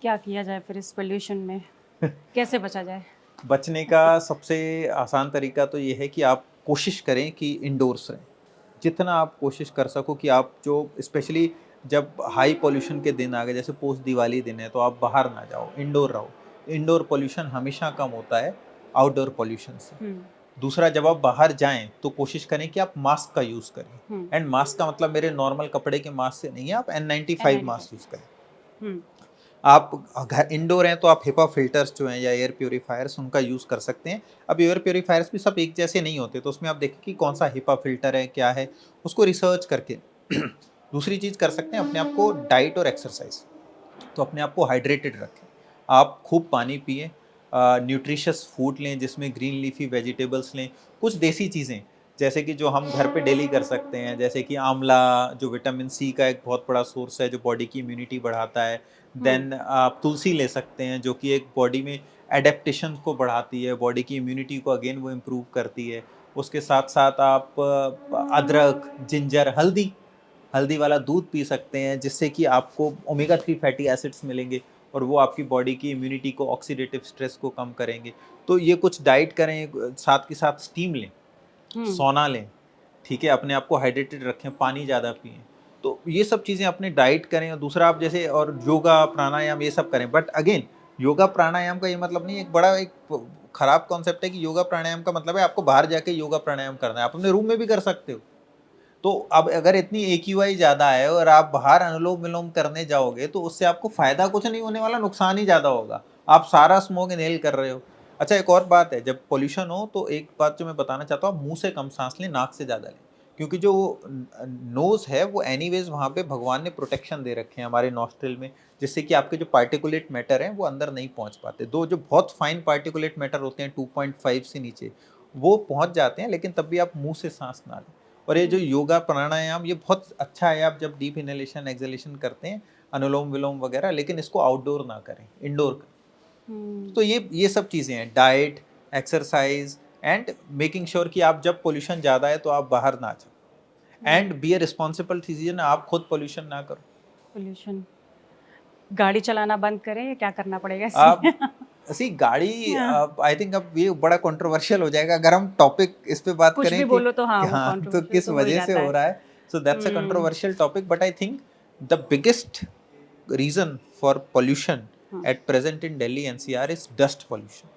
क्या किया जाए फिर इस पोल्यूशन में, कैसे बचा जाए? बचने का सबसे आसान तरीका तो ये है कि आप कोशिश करें कि इंडोर्स रहें। जितना आप कोशिश कर सको कि आप जो, स्पेशली जब हाई पोल्यूशन के दिन आ गए, जैसे पोस्ट दिवाली दिन है, तो आप बाहर ना जाओ, इंडोर रहो। इंडोर पोल्यूशन हमेशा कम होता है आउटडोर पोल्यूशन से। दूसरा, जब आप बाहर जाएं तो कोशिश करें कि आप मास्क का यूज़ करें। एंड मास्क का मतलब मेरे नॉर्मल कपड़े के मास्क से नहीं है, आप N95 मास्क यूज़ करें। आप घर इंडोर हैं तो आप HEPA फिल्टर्स जो हैं या एयर प्योरीफायर्स, उनका यूज़ कर सकते हैं। अब एयर प्योरीफायर्स भी सब एक जैसे नहीं होते, तो उसमें आप देखें कि कौन सा HEPA फिल्टर है, क्या है, उसको रिसर्च करके। दूसरी चीज़ कर सकते हैं, अपने आप को डाइट और एक्सरसाइज, तो अपने आप को हाइड्रेटेड रखें। आप खूब पानी पिएं, न्यूट्रिशियस फूड लें जिसमें ग्रीन लीफी वेजिटेबल्स लें, कुछ देसी चीज़ें जैसे कि जो हम घर पे डेली कर सकते हैं, जैसे कि आंवला जो विटामिन सी का एक बहुत बड़ा सोर्स है, जो बॉडी की इम्यूनिटी बढ़ाता है। देन आप तुलसी ले सकते हैं, जो कि एक बॉडी में एडेप्टेशन को बढ़ाती है, बॉडी की इम्यूनिटी को अगेन वो इम्प्रूव करती है। उसके साथ साथ आप अदरक, जिंजर, हल्दी वाला दूध पी सकते हैं, जिससे कि आपको ओमेगा 3 फैटी एसिड्स मिलेंगे, और वो आपकी बॉडी की इम्यूनिटी को, ऑक्सीडेटिव स्ट्रेस को कम करेंगे। तो ये कुछ डाइट करें, साथ के साथ स्टीम लें, सोना लें, ठीक है, अपने आप को हाइड्रेटेड रखें, पानी ज़्यादा पिएं। तो ये सब चीज़ें अपने डाइट करें। और दूसरा, आप जैसे और योगा प्राणायाम ये सब करें। बट अगेन, योगा प्राणायाम का ये मतलब नहीं, एक बड़ा एक खराब कॉन्सेप्ट है कि योगा प्राणायाम का मतलब है आपको बाहर जाके योगा प्राणायाम करना है। आप अपने रूम में भी कर सकते हो। तो अब अगर इतनी AQI ज़्यादा है और आप बाहर अनुलोम विलोम करने जाओगे, तो उससे आपको फ़ायदा कुछ नहीं होने वाला, नुकसान ही ज़्यादा होगा। आप सारा स्मोक इनहेल कर रहे हो। अच्छा, एक और बात है, जब पोल्यूशन हो तो एक बात जो मैं बताना चाहता हूँ, मुंह से कम सांस लें, नाक से ज़्यादा लें। क्योंकि जो नोज़ है वो एनीवेज वहाँ पे भगवान ने प्रोटेक्शन दे रखे हैं हमारे नॉस्ट्रिल में, जिससे कि आपके जो पार्टिकुलेट मैटर हैं वो अंदर नहीं पहुँच पाते। दो जो बहुत फाइन पार्टिकुलेट मैटर होते हैं 2.5 से नीचे, वो पहुँच जाते हैं, लेकिन तब भी आप मुँह से सांस ना लें। और ये जो योगा प्राणायाम, ये बहुत अच्छा है, आप जब डीप इनहेलेशन एक्सहेलेशन करते हैं, अनुलोम विलोम वगैरह, लेकिन इसको आउटडोर ना करें, इंडोर करें। तो ये सब चीज़ें हैं, diet, exercise, and making sure कि आप जब पोल्यूशन ज़्यादा है तो आप बाहर ना जाओ, and be a responsible citizen, आप खुद पोल्यूशन ना करो। पोल्यूशन, गाड़ी चलाना बंद करें या क्या करना पड़ेगा आप इसमें? ऐसी गाड़ी, आई थिंक अब ये बड़ा कंट्रोवर्शियल हो जाएगा अगर हम टॉपिक इस पे बात कुछ करें भी कि बोलो तो हाँ, वो हाँ, तो कंट्रोवर्शियल किस तो हो ही वजह से जाता हो है। रहा है। So that's a controversial topic, but I think the biggest reason for pollution at present in Delhi NCR is dust pollution,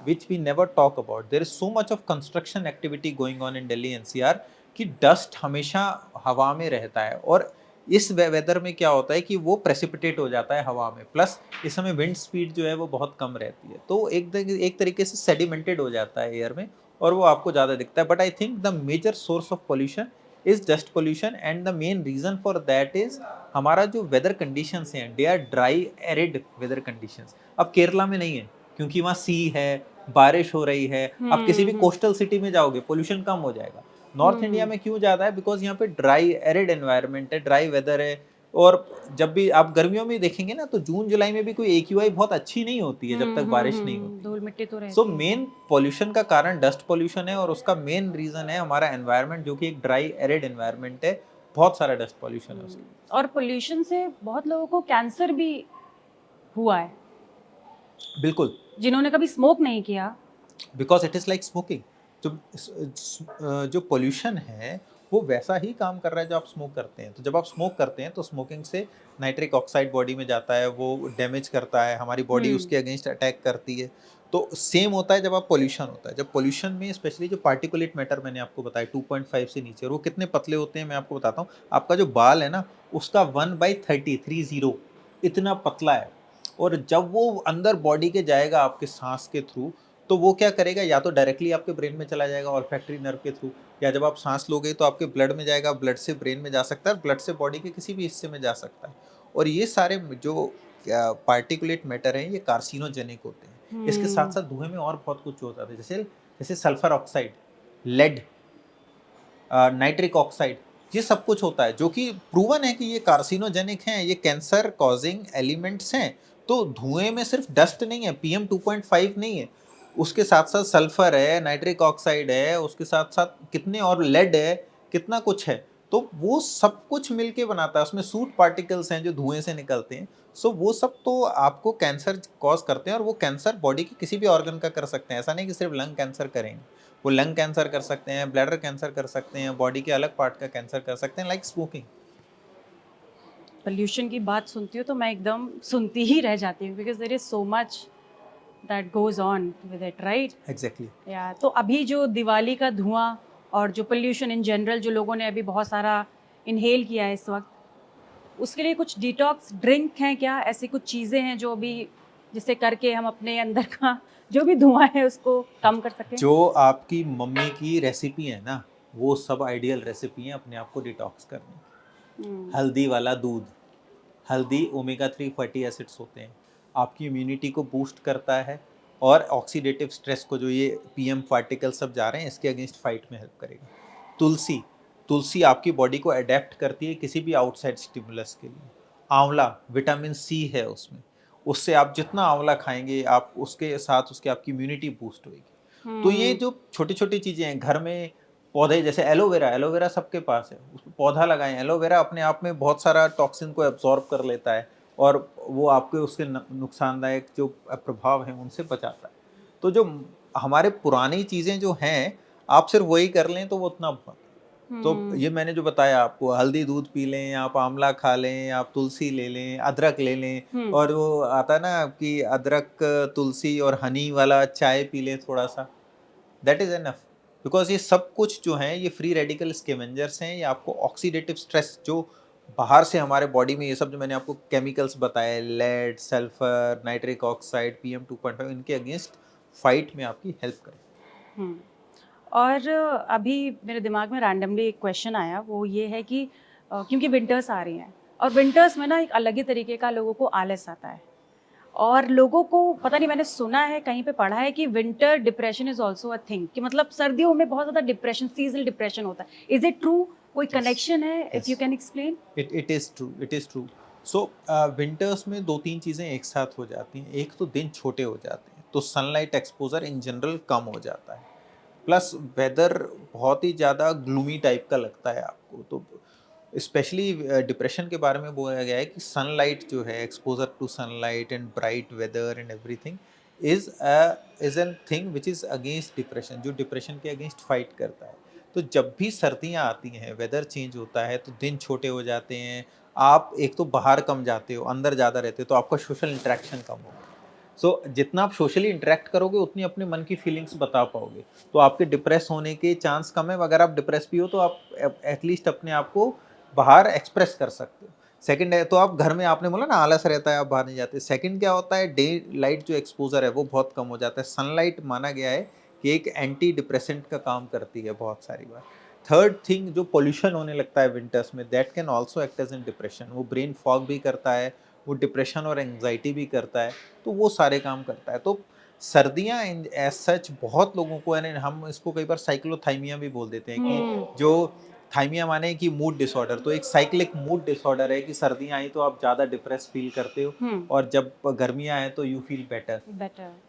which we never talk about. There is so much of construction activity going on in Delhi NCR कि dust हमेशा हवा में रहता है, और इस weather में क्या होता है कि वो प्रेसिपिटेट हो जाता है हवा में, प्लस इस समय विंड स्पीड जो है वो बहुत कम रहती है, तो एक तरीके से सेडिमेंटेड हो जाता है एयर में, और वो आपको ज़्यादा दिखता है। But I think the major source of pollution is dust pollution, and the main reason for that is हमारा जो वेदर कंडीशंस हैं, they are dry arid weather conditions. अब केरला में नहीं है, क्योंकि वहाँ सी है, बारिश हो रही है। आप किसी भी कोस्टल सिटी में जाओगे, पोल्यूशन कम हो जाएगा। नॉर्थ इंडिया में क्यों ज़्यादा है? बिकॉज यहाँ पे ड्राई एरिड एनवायरनमेंट है, ड्राई वेदर है। और जब भी आप गर्मियों में देखेंगे ना, तो जून जुलाई में भी कोई AQI बहुत अच्छी नहीं होती है जब तक बारिश नहीं होती। धूल मिट्टी तो सो रहती है। मेन पॉल्यूशन का कारण डस्ट पॉल्यूशन है, और उसका मेन रीजन है हमारा एनवायरनमेंट, जो कि एक ड्राई एरिड एनवायरनमेंट है। बहुत सारा डस्ट पॉल्यूशन है उसका। और पोल्यूशन से बहुत लोगों को कैंसर भी हुआ है, बिल्कुल, जिन्होंने कभी स्मोक नहीं किया। Because it is like smoking. जो पोल्यूशन है वो वैसा ही काम कर रहा है जो आप स्मोक करते हैं। तो जब आप स्मोक करते हैं तो स्मोकिंग से नाइट्रिक ऑक्साइड बॉडी में जाता है, वो डैमेज करता है, हमारी बॉडी उसके अगेंस्ट अटैक करती है। तो सेम होता है जब आप पोल्यूशन होता है। जब पोल्यूशन में स्पेशली जो पार्टिकुलेट मैटर मैंने आपको बताया 2.5 से नीचे, और वो कितने पतले होते हैं मैं आपको बताता हूँ। आपका जो बाल है ना, उसका 1/30 इतना पतला है। और जब वो अंदर बॉडी के जाएगा आपके सांस के थ्रू, तो वो क्या करेगा, या तो डायरेक्टली आपके ब्रेन में चला जाएगा ऑल्फैक्टरी नर्व के थ्रू, या जब आप सांस लोगे तो आपके ब्लड में जाएगा, ब्लड से ब्रेन में जा सकता है, ब्लड से बॉडी के किसी भी हिस्से में जा सकता है। और ये सारे जो पार्टिकुलेट मैटर हैं ये कार्सिनोजेनिक होते हैं। इसके साथ साथ धुएं में और बहुत कुछ होता है, जैसे जैसे sulphur oxide, lead, nitric oxide, ये सब कुछ होता है जो कि प्रूवन है कि ये कार्सिनोजेनिक हैं, ये कैंसर कॉजिंग एलिमेंट्स हैं। तो धुएं में सिर्फ डस्ट नहीं है, PM 2.5 नहीं है, उसके साथ साथ सल्फर है, नाइट्रिक ऑक्साइड है, उसके साथ साथ कितने और लेड है, कितना कुछ है। तो वो सब कुछ मिलके बनाता है, उसमें सूट पार्टिकल्स हैं जो धुएं से निकलते हैं। सो वो सब तो आपको कैंसर कॉज करते हैं, और वो कैंसर बॉडी के किसी भी ऑर्गन का कर सकते हैं। ऐसा नहीं कि सिर्फ लंग कैंसर करेंगे, वो लंग कैंसर कर सकते हैं, ब्लैडर कैंसर कर सकते हैं, बॉडी के अलग पार्ट का कैंसर कर सकते हैं, लाइक स्मोकिंग। पोल्यूशन की बात सुनती हूँ तो मैं एकदम सुनती ही रह जाती हूँ, because there is so much that goes on with it, right? Exactly. या तो अभी जो दिवाली का धुआं और जो पोल्यूशन इन जनरल जो लोगों ने अभी बहुत सारा इनहेल किया है इस वक्त, उसके लिए कुछ डिटॉक्स ड्रिंक हैं क्या? ऐसी कुछ चीज़ें हैं जो अभी जिसे करके हम अपने अंदर का जो भी धुआं है उसको कम कर सकें? जो आपकी मम्मी की रेसिपी है ना, वो सब आइडियल रेसिपी है अपने आप को डिटॉक्स करने की। हल्दी वाला दूध, हल्दी ओमेगा 3 फैटी एसिड्स होते हैं, आपकी इम्यूनिटी को बूस्ट करता है, और ऑक्सीडेटिव स्ट्रेस को, जो ये PM पार्टिकल सब जा रहे हैं, इसके अगेंस्ट फाइट में हेल्प करेगा। तुलसी, तुलसी आपकी बॉडी को अडेप्ट करती है किसी भी आउटसाइड स्टिमुलस के लिए। आंवला, विटामिन C है उसमें, उससे आप जितना आंवला खाएंगे, आप उसके साथ उसकी आपकी इम्यूनिटी बूस्ट होगी। तो ये जो छोटी छोटी चीज़ें हैं घर में, पौधे जैसे एलोवेरा, एलोवेरा सबके पास है, उस पे पौधा लगाएं। एलोवेरा अपने आप में बहुत सारा टॉक्सिन को एब्जॉर्ब कर लेता है, और वो आपके उसके नुकसानदायक जो प्रभाव हैं उनसे बचाता है। तो जो हमारे पुरानी चीज़ें जो हैं, आप सिर्फ वही कर लें तो वो उतना बहुत है। तो ये मैंने जो बताया आपको, हल्दी दूध पी लें, आप आंवला खा लें, आप तुलसी ले लें, अदरक ले लें, और वो आता है ना कि अदरक, तुलसी और हनी वाला चाय पी लें थोड़ा सा, दैट इज़ एनफ। बिकॉज ये सब कुछ जो हैं ये फ्री रेडिकल स्कैवेंजर्स हैं। ये आपको ऑक्सीडेटिव स्ट्रेस जो बाहर से हमारे बॉडी में, ये सब जो मैंने आपको केमिकल्स बताए, lead, sulphur, nitric oxide, PM 2.5, इनके अगेंस्ट फाइट में आपकी हेल्प करें। और अभी मेरे दिमाग में रैंडमली एक क्वेश्चन आया, वो ये है कि क्योंकि विंटर्स आ रही हैं, और विंटर्स में ना एक अलग ही तरीके का लोगों को आलस आता है, और लोगों को पता नहीं, मैंने सुना है कहीं पे पढ़ा है कि winter depression is also a thing, कि मतलब सर्दियों में बहुत ज़्यादा डिप्रेशन, सीजनल डिप्रेशन होता है। Is it true? कोई कनेक्शन है? If you can explain. It is true, it is true. So winters में दो तीन चीज़ें एक साथ हो जाती हैं। एक तो दिन छोटे हो जाते हैं, तो सनलाइट एक्सपोजर इन जनरल कम हो जाता है, प्लस वेदर बहुत ही ज़्यादा ग्लूमी टाइप का लगता है आपको। तो स्पेशली डिप्रेशन के बारे में बोला गया है कि सनलाइट जो है, exposure to sunlight and bright weather and everything is an thing which is against depression, जो डिप्रेशन के अगेंस्ट फाइट करता है। तो जब भी सर्दियाँ आती हैं, वेदर चेंज होता है, तो दिन छोटे हो जाते हैं, आप एक तो बाहर कम जाते हो, अंदर ज़्यादा रहते हो, तो आपका सोशल इंटरेक्शन कम होगा। सो जितना आप सोशली इंटरेक्ट करोगे, उतनी अपने मन की फीलिंग्स बता पाओगे, तो आपके डिप्रेस होने के चांस कम है। अगर आप डिप्रेस भी हो तो आप एटलीस्ट अपने आप को बाहर एक्सप्रेस कर सकते हो। सेकंड है, तो आप घर में, आपने बोला ना आलस रहता है, आप बाहर नहीं जाते। सेकंड क्या होता है, डे लाइट जो एक्सपोजर है वो बहुत कम हो जाता है। सनलाइट माना गया है कि एक एंटी डिप्रेसेंट का काम करती है बहुत सारी बार। थर्ड थिंग, जो पोल्यूशन होने लगता है विंटर्स में, that can also act as in depression. वो ब्रेन फॉग भी करता है, वो डिप्रेशन और एंग्जाइटी भी करता है, तो वो सारे काम करता है। तो सर्दियां एज सच बहुत लोगों को, यानी हम इसको कई बार साइक्लोथाइमिया भी बोल देते हैं कि जो थाइमिया माने कि मूड डिसऑर्डर, तो एक साइक्लिक मूड डिसऑर्डर है कि सर्दियां आई तो आप ज़्यादा डिप्रेस फील करते हो और जब गर्मियां आए तो you feel better.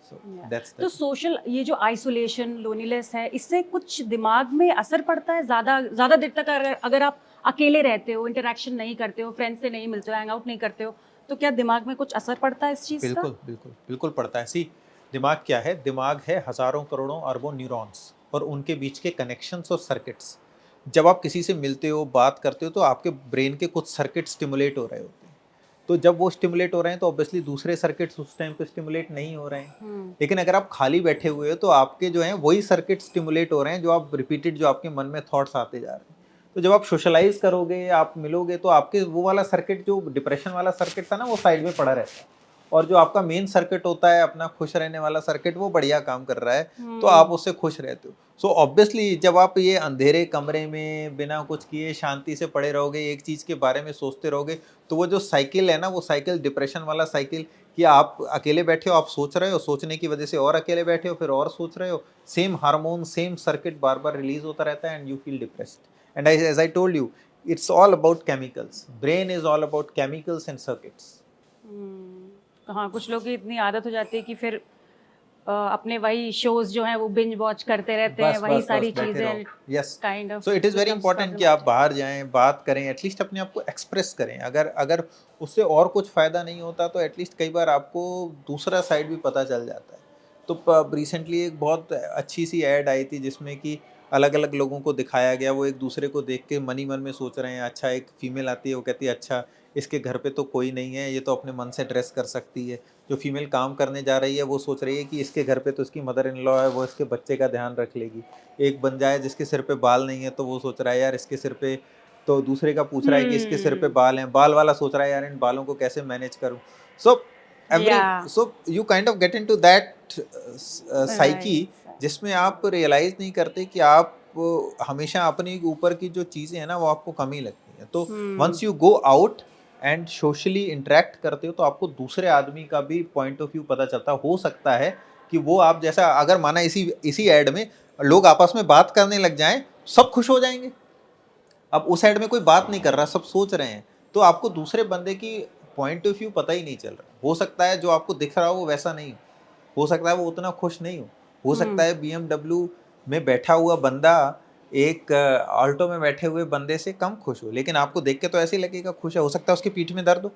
So that's तो सोशल ये जो आइसोलेशन लोनीनेस है, इससे कुछ दिमाग में असर पड़ता है? ज़्यादा देर तक अगर आप अकेले रहते हो, इंटरेक्शन नहीं करते हो, फ्रेंड्स से नहीं मिलते हो, हैंग आउट नहीं करते हो, तो क्या दिमाग में कुछ असर पड़ता है इस चीज़ का? बिल्कुल बिल्कुल बिल्कुल पड़ता है। सी, दिमाग क्या है? दिमाग है हजारों करोड़ों अरबों न्यूरॉन्स और उनके बीच के कनेक्शंस और सर्किट्स। जब आप किसी से मिलते हो, बात करते हो, तो आपके ब्रेन के कुछ सर्किट स्टिमुलेट हो रहे होते हैं। तो जब वो स्टिमुलेट हो रहे हैं तो ऑब्वियसली दूसरे सर्किट्स उस टाइम पे स्टिमुलेट नहीं हो रहे हैं। लेकिन अगर आप खाली बैठे हुए हो तो आपके जो हैं वही सर्किट स्टिमुलेट हो रहे हैं जो आप रिपीटेड, जो आपके मन में थॉट्स आते जा रहे हैं। तो जब आप सोशलाइज करोगे, आप मिलोगे, तो आपके वो वाला सर्किट, जो डिप्रेशन वाला सर्किट था ना, वो साइड में पड़ा रहता है और जो आपका मेन सर्किट होता है अपना खुश रहने वाला सर्किट, वो बढ़िया काम कर रहा है, तो आप उससे खुश रहते हो। सो ऑब्वियसली जब आप ये अंधेरे कमरे में बिना कुछ किए शांति से पड़े रहोगे, एक चीज़ के बारे में सोचते रहोगे, तो वो जो साइकिल है ना, वो साइकिल डिप्रेशन वाला साइकिल, कि आप अकेले बैठे हो, आप सोच रहे हो, सोचने की वजह से और अकेले बैठे हो, फिर और सोच रहे हो, सेम हार्मोन, सेम सर्किट बार बार रिलीज होता रहता है and you feel depressed. And as I told you, it's all about chemicals. Brain is all about chemicals and circuits. हाँ, कुछ लोग की इतनी आदत हो जाती है कि फिर अपने वही शोज जो हैं वो बिंज वॉच करते रहते हैं, वही सारी चीजें। Yes, kind of so it is very important कि आप बाहर जाएं, बात करें, एटलीस्ट अपने आप को एक्सप्रेस करें। अगर अगर उससे और कुछ फ़ायदा नहीं होता तो एटलीस्ट कई बार आपको दूसरा साइड भी पता चल जाता है। तो रिसेंटली एक बहुत अच्छी सी ऐड आई थी जिसमें कि अलग अलग लोगों को दिखाया गया, वो एक दूसरे को देख के मन ही मन में सोच रहे हैं। अच्छा, एक फीमेल आती है, वो कहती है अच्छा इसके घर पे तो कोई नहीं है, ये तो अपने मन से ड्रेस कर सकती है। जो फीमेल काम करने जा रही है वो सोच रही है कि इसके घर पे तो इसकी मदर इन लॉ है, वो इसके बच्चे का ध्यान रख लेगी। एक बंदा है जिसके सिर पे बाल नहीं है, तो वो सोच रहा है यार इसके सिर पे, तो दूसरे का पूछ रहा है कि इसके सिर पे बाल हैं, बाल वाला सोच रहा है यार इन बालों को कैसे मैनेज करूँ। So so you kind of get into that psyche, जिसमें आप रियलाइज नहीं करते कि आप हमेशा अपने ऊपर की जो चीज़ें हैं ना, वो आपको कमी लगती हैं। तो once you go out and socially interact करते हो तो आपको दूसरे आदमी का भी पॉइंट ऑफ व्यू पता चलता हो सकता है कि वो आप जैसा, अगर माना इसी ऐड में लोग आपस में बात करने लग जाएं, सब खुश हो जाएंगे। अब उस ऐड में कोई बात नहीं कर रहा, सब सोच रहे हैं, तो आपको दूसरे बंदे की पॉइंट ऑफ व्यू पता ही नहीं चल रहा। हो सकता है जो आपको दिख रहा हो वो वैसा नहीं हो सकता है वो उतना खुश नहीं हो सकता है BMW में बैठा हुआ बंदा एक ऑल्टो में बैठे हुए बंदे से कम खुश हो, लेकिन आपको देख के तो ऐसे ही लगेगा खुश है। हो सकता है उसकी पीठ में दर्द हो,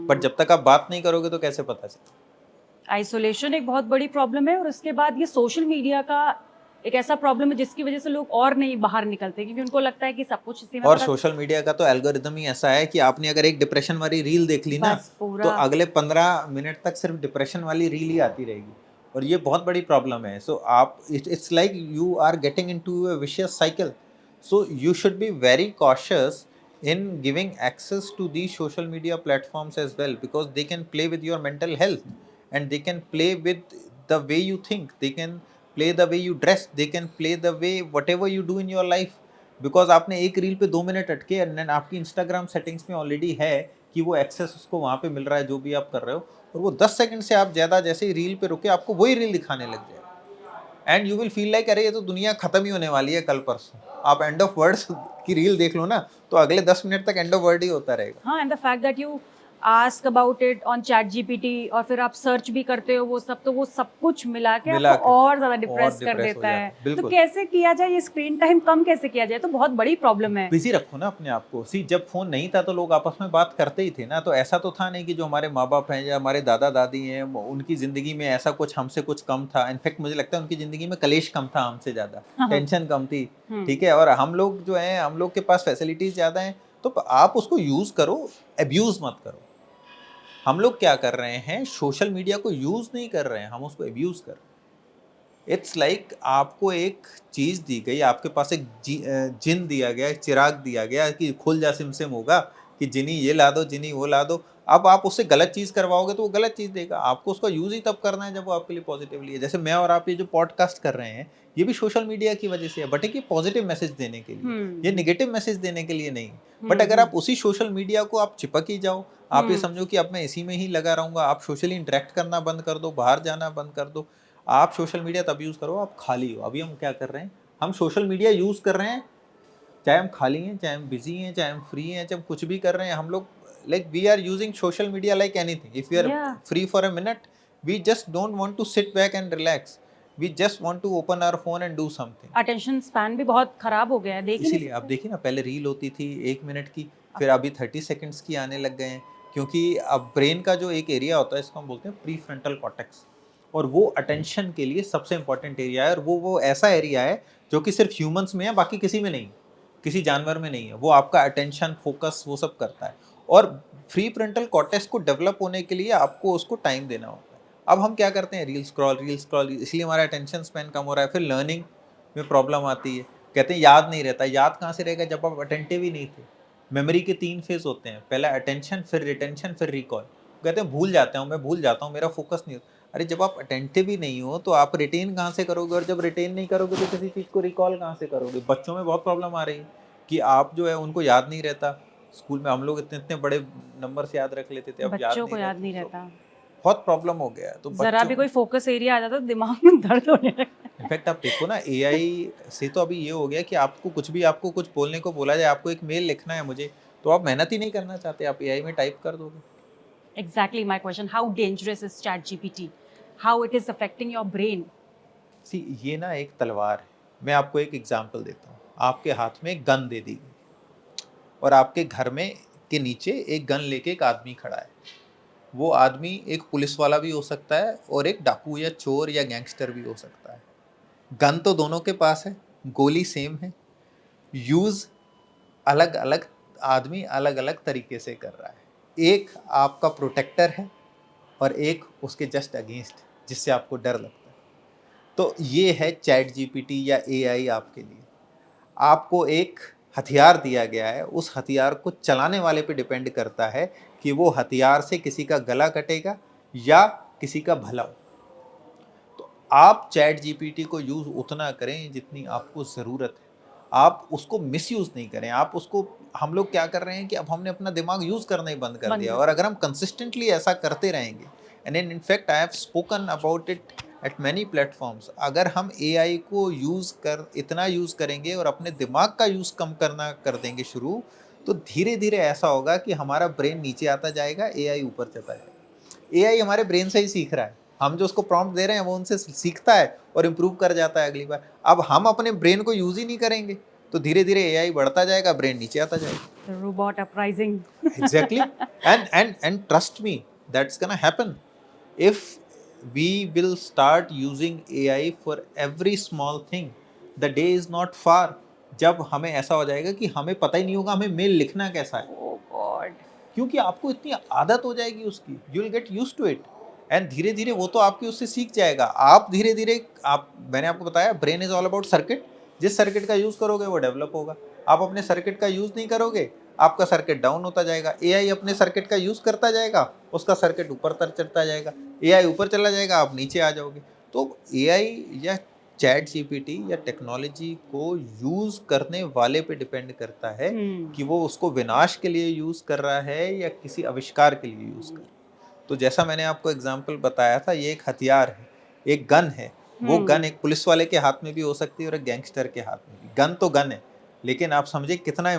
बट जब तक आप बात नहीं करोगे तो कैसे पता चले। आइसोलेशन एक बहुत बड़ी प्रॉब्लम है, और उसके बाद ये सोशल मीडिया का एक ऐसा प्रॉब्लम है जिसकी वजह से लोग और नहीं बाहर निकलते, क्योंकि उनको लगता है कि सब कुछ इसी में। और सोशल मीडिया का तो एल्गोरिदम ही ऐसा है कि आपने अगर एक डिप्रेशन वाली रील देख ली ना, तो अगले 15 मिनट तक सिर्फ डिप्रेशन वाली रील ही आती रहेगी, और ये बहुत बड़ी प्रॉब्लम है। सो आप, it's like you are getting into a vicious cycle. So you should be very cautious in giving access to these social media platforms as well, because they can play with your mental health and they can play with the way you think, they can play the way you dress, they can play the way whatever you do in your life, because आपने एक reel पे 2 minute अटके and आपकी Instagram settings में already है कि वो access उसको वहाँ पे मिल रहा है जो भी आप कर रहे हो, और वो 10 सेकंड से आप ज़्यादा जैसे ही रील पे रुके आपको वही रील दिखाने लग जाए and you will feel like अरे ये तो दुनिया खत्म ही होने वाली है कल परसों। आप एंड ऑफ वर्ड्स की रील देख लो ना, तो अगले 10 मिनट तक एंड ऑफ वर्ड ही होता रहेगा। हाँ, and the fact that you ask about it on chat GPT और फिर आप सर्च भी करते हो वो सब, तो वो सब कुछ मिला के आपको और ज्यादा डिप्रेस कर देता है। तो कैसे किया जाए ये स्क्रीन टाइम कम कैसे किया जाए? तो बहुत बड़ी प्रॉब्लम है। बिजी रखो ना अपने आप को। सी, जब फोन नहीं था तो लोग आपस में बात करते ही थे ना, तो ऐसा तो था नहीं कि जो हमारे माँ बाप हैं या हमारे दादा दादी हैं उनकी जिंदगी में ऐसा कुछ हमसे कुछ कम था। इनफैक्ट मुझे लगता है उनकी जिंदगी में कलेश कम था हमसे ज्यादा, टेंशन कम थी, ठीक है। और हम लोग जो है, हम लोग के पास फैसिलिटीज ज्यादा हैं, तो आप उसको यूज करो, अब्यूज मत करो। हम लोग क्या कर रहे हैं, सोशल मीडिया को यूज नहीं कर रहे हैं, हम उसको अब्यूज कर रहे हैं। इट्स लाइक आपको एक चीज दी गई, आपके पास एक जिन दिया गया, चिराग दिया गया कि खुल जा सिमसिम होगा कि जिनी ये ला दो, जिनी वो ला दो। अब आप उससे गलत चीज करवाओगे तो वो गलत चीज देगा। आपको उसका यूज ही तब करना है जब वो आपके लिए पॉजिटिवली है। जैसे मैं और आप ये जो पॉडकास्ट कर रहे हैं, ये भी सोशल मीडिया की वजह से है, बट एक ये पॉजिटिव मैसेज देने के लिए, ये नेगेटिव मैसेज देने के लिए नहीं। बट अगर आप उसी सोशल मीडिया को आप चिपक ही जाओ, आप ये समझो कि अब मैं इसी में ही लगा रहूंगा। आप सोशली इंटरेक्ट करना बंद कर दो, बाहर जाना बंद कर दो। आप सोशल मीडिया तब यूज करो आप खाली हो। अभी हम क्या कर रहे हैं, हम सोशल मीडिया यूज कर रहे हैं चाहे हम खाली हैं, चाहे हम बिजी हैं, चाहे हम फ्री हैं, चाहे हम कुछ भी कर रहे हैं। हम लोग like we are using social media like anything. If we are या free for a minute, we just don't want to sit back and relax, we just want to open our phone and do something. Attention span भी बहुत खराब हो गया है, देख ही नहीं इसीलिए आप सकते। देखिए ना, पहले रील होती थी 1 मिनट की, फिर अभी 30 सेकंड्स की आने लग गए हैं। क्योंकि अब ब्रेन का जो एक एरिया होता है, इसको हम बोलते हैं प्री फ्रंटल कॉर्टेक्स, और वो अटेंशन के लिए सबसे इंपॉर्टेंट एरिया है। और वो ऐसा एरिया है जो कि सिर्फ ह्यूमंस में है, बाकी किसी में नहीं, किसी जानवर में नहीं है। वो आपका अटेंशन, फोकस, वो सब करता है। और फ्री फ्रंटल कॉर्टेक्स को डेवलप होने के लिए आपको उसको टाइम देना होता है। अब हम क्या करते हैं, रील स्क्रॉल, इसलिए हमारा अटेंशन स्पैन कम हो रहा है। फिर लर्निंग में प्रॉब्लम आती है। कहते हैं याद नहीं रहता, याद कहाँ से रहेगा जब आप अटेंटिव ही नहीं थे। मेमोरी के 3 फेज होते हैं, पहला अटेंशन, फिर रिटेंशन, फिर रिकॉल। कहते हैं भूल जाता हूँ, मैं भूल जाता हूँ, मेरा फोकस नहीं होता। अरे जब आप अटेंटिव ही नहीं हो तो आप रिटेन कहाँ से करोगे, और जब रिटेन नहीं करोगे तो किसी चीज़ को रिकॉल कहाँ से करोगे। बच्चों में बहुत प्रॉब्लम आ रही है कि आप जो है उनको याद नहीं रहता। स्कूल में हम लोग इतने इतने बड़े नंबर से याद रख लेते थे, अब याद बच्चों नहीं को याद नहीं रहता। रहता। बहुत प्रॉब्लम हो गया है तो जरा बच्चों भी में। कोई फोकस एरिया आ जाता तो दिमाग में दर्द होने लगता है। इनफैक्ट आप देखो ना, एआई से तो अभी ये हो गया कि आपको कुछ बोलने को बोला जाए, आपको एक मेल लिखना है मुझे, तो आप मेहनत ही नहीं करना चाहते, आप एआई में टाइप कर दोगे। Exactly my question. How dangerous is ChatGPT? How it is affecting your brain? सी ये ना एक तलवार है। मैं आपको एक एग्जांपल देता हूँ। आपके हाथ में एक गन दे दी गई, और आपके घर में के नीचे एक गन लेके एक आदमी खड़ा है। वो आदमी एक पुलिस वाला भी हो सकता है, और एक डाकू या चोर या गैंगस्टर भी हो सकता है। गन तो दोनों के पास है, गोली सेम है, यूज अलग अलग आदमी अलग अलग तरीके से कर रहा है। एक आपका प्रोटेक्टर है, और एक उसके जस्ट अगेंस्ट, जिससे आपको डर लगता है। तो ये है चैट जीपीटी या एआई आपके लिए। आपको एक हथियार दिया गया है, उस हथियार को चलाने वाले पे डिपेंड करता है कि वो हथियार से किसी का गला कटेगा या किसी का भला हो। तो आप चैट जीपीटी को यूज़ उतना करें जितनी आपको ज़रूरत है, आप उसको मिसयूज़ नहीं करें। आप उसको, हम लोग क्या कर रहे हैं कि अब हमने अपना दिमाग यूज़ करना ही बंद कर दिया। और अगर हम कंसिस्टेंटली ऐसा करते रहेंगे, and in in fact I have spoken about it at many platforms, अगर हम एआई को इतना यूज़ करेंगे और अपने दिमाग का यूज़ कम करना कर देंगे शुरू, तो धीरे धीरे ऐसा होगा कि हमारा ब्रेन नीचे आता जाएगा, एआई ऊपर चलता जाएगा। एआई हमारे ब्रेन से ही सीख रहा है, हम जो उसको प्रॉम्प्ट दे रहे हैं वो उनसे सीखता है और इम्प्रूव कर जाता है अगली बार। अब हम अपने ब्रेन को यूज ही नहीं करेंगे, तो धीरे धीरे एआई बढ़ता जाएगा, ब्रेन नीचे आता जाएगा। The robot uprising. Exactly. And trust me, that's gonna happen if we will start using AI for every small thing. The day is not far जब हमें ऐसा हो जाएगा कि हमें पता ही नहीं होगा हमें मेल लिखना कैसा है, Oh God. क्योंकि आपको इतनी आदत हो जाएगी उसकी, you will get used to it. And धीरे धीरे वो तो आपकी उससे सीख जाएगा। आप धीरे धीरे, आप, मैंने आपको बताया brain is all about circuit. जिस सर्किट का यूज करोगे वो डेवलप होगा। आप अपने सर्किट का यूज नहीं करोगे, आपका सर्किट डाउन होता जाएगा। एआई अपने सर्किट का यूज करता जाएगा, उसका सर्किट ऊपर तर चढ़ता जाएगा। एआई ऊपर चला जाएगा, आप नीचे आ जाओगे। तो एआई या चैट जीपीटी या टेक्नोलॉजी को यूज करने वाले पे डिपेंड करता है कि वो उसको विनाश के लिए यूज कर रहा है या किसी आविष्कार के लिए यूज कर रहा है। तो जैसा मैंने आपको एग्जांपल बताया था, ये एक हथियार है, एक गन है। वो गन एक पुलिस वाले के हाथ में भी हो सकती है और एक गैंगस्टर के हाथ में भी। गन तो गन है, लेकिन आप समझे कितना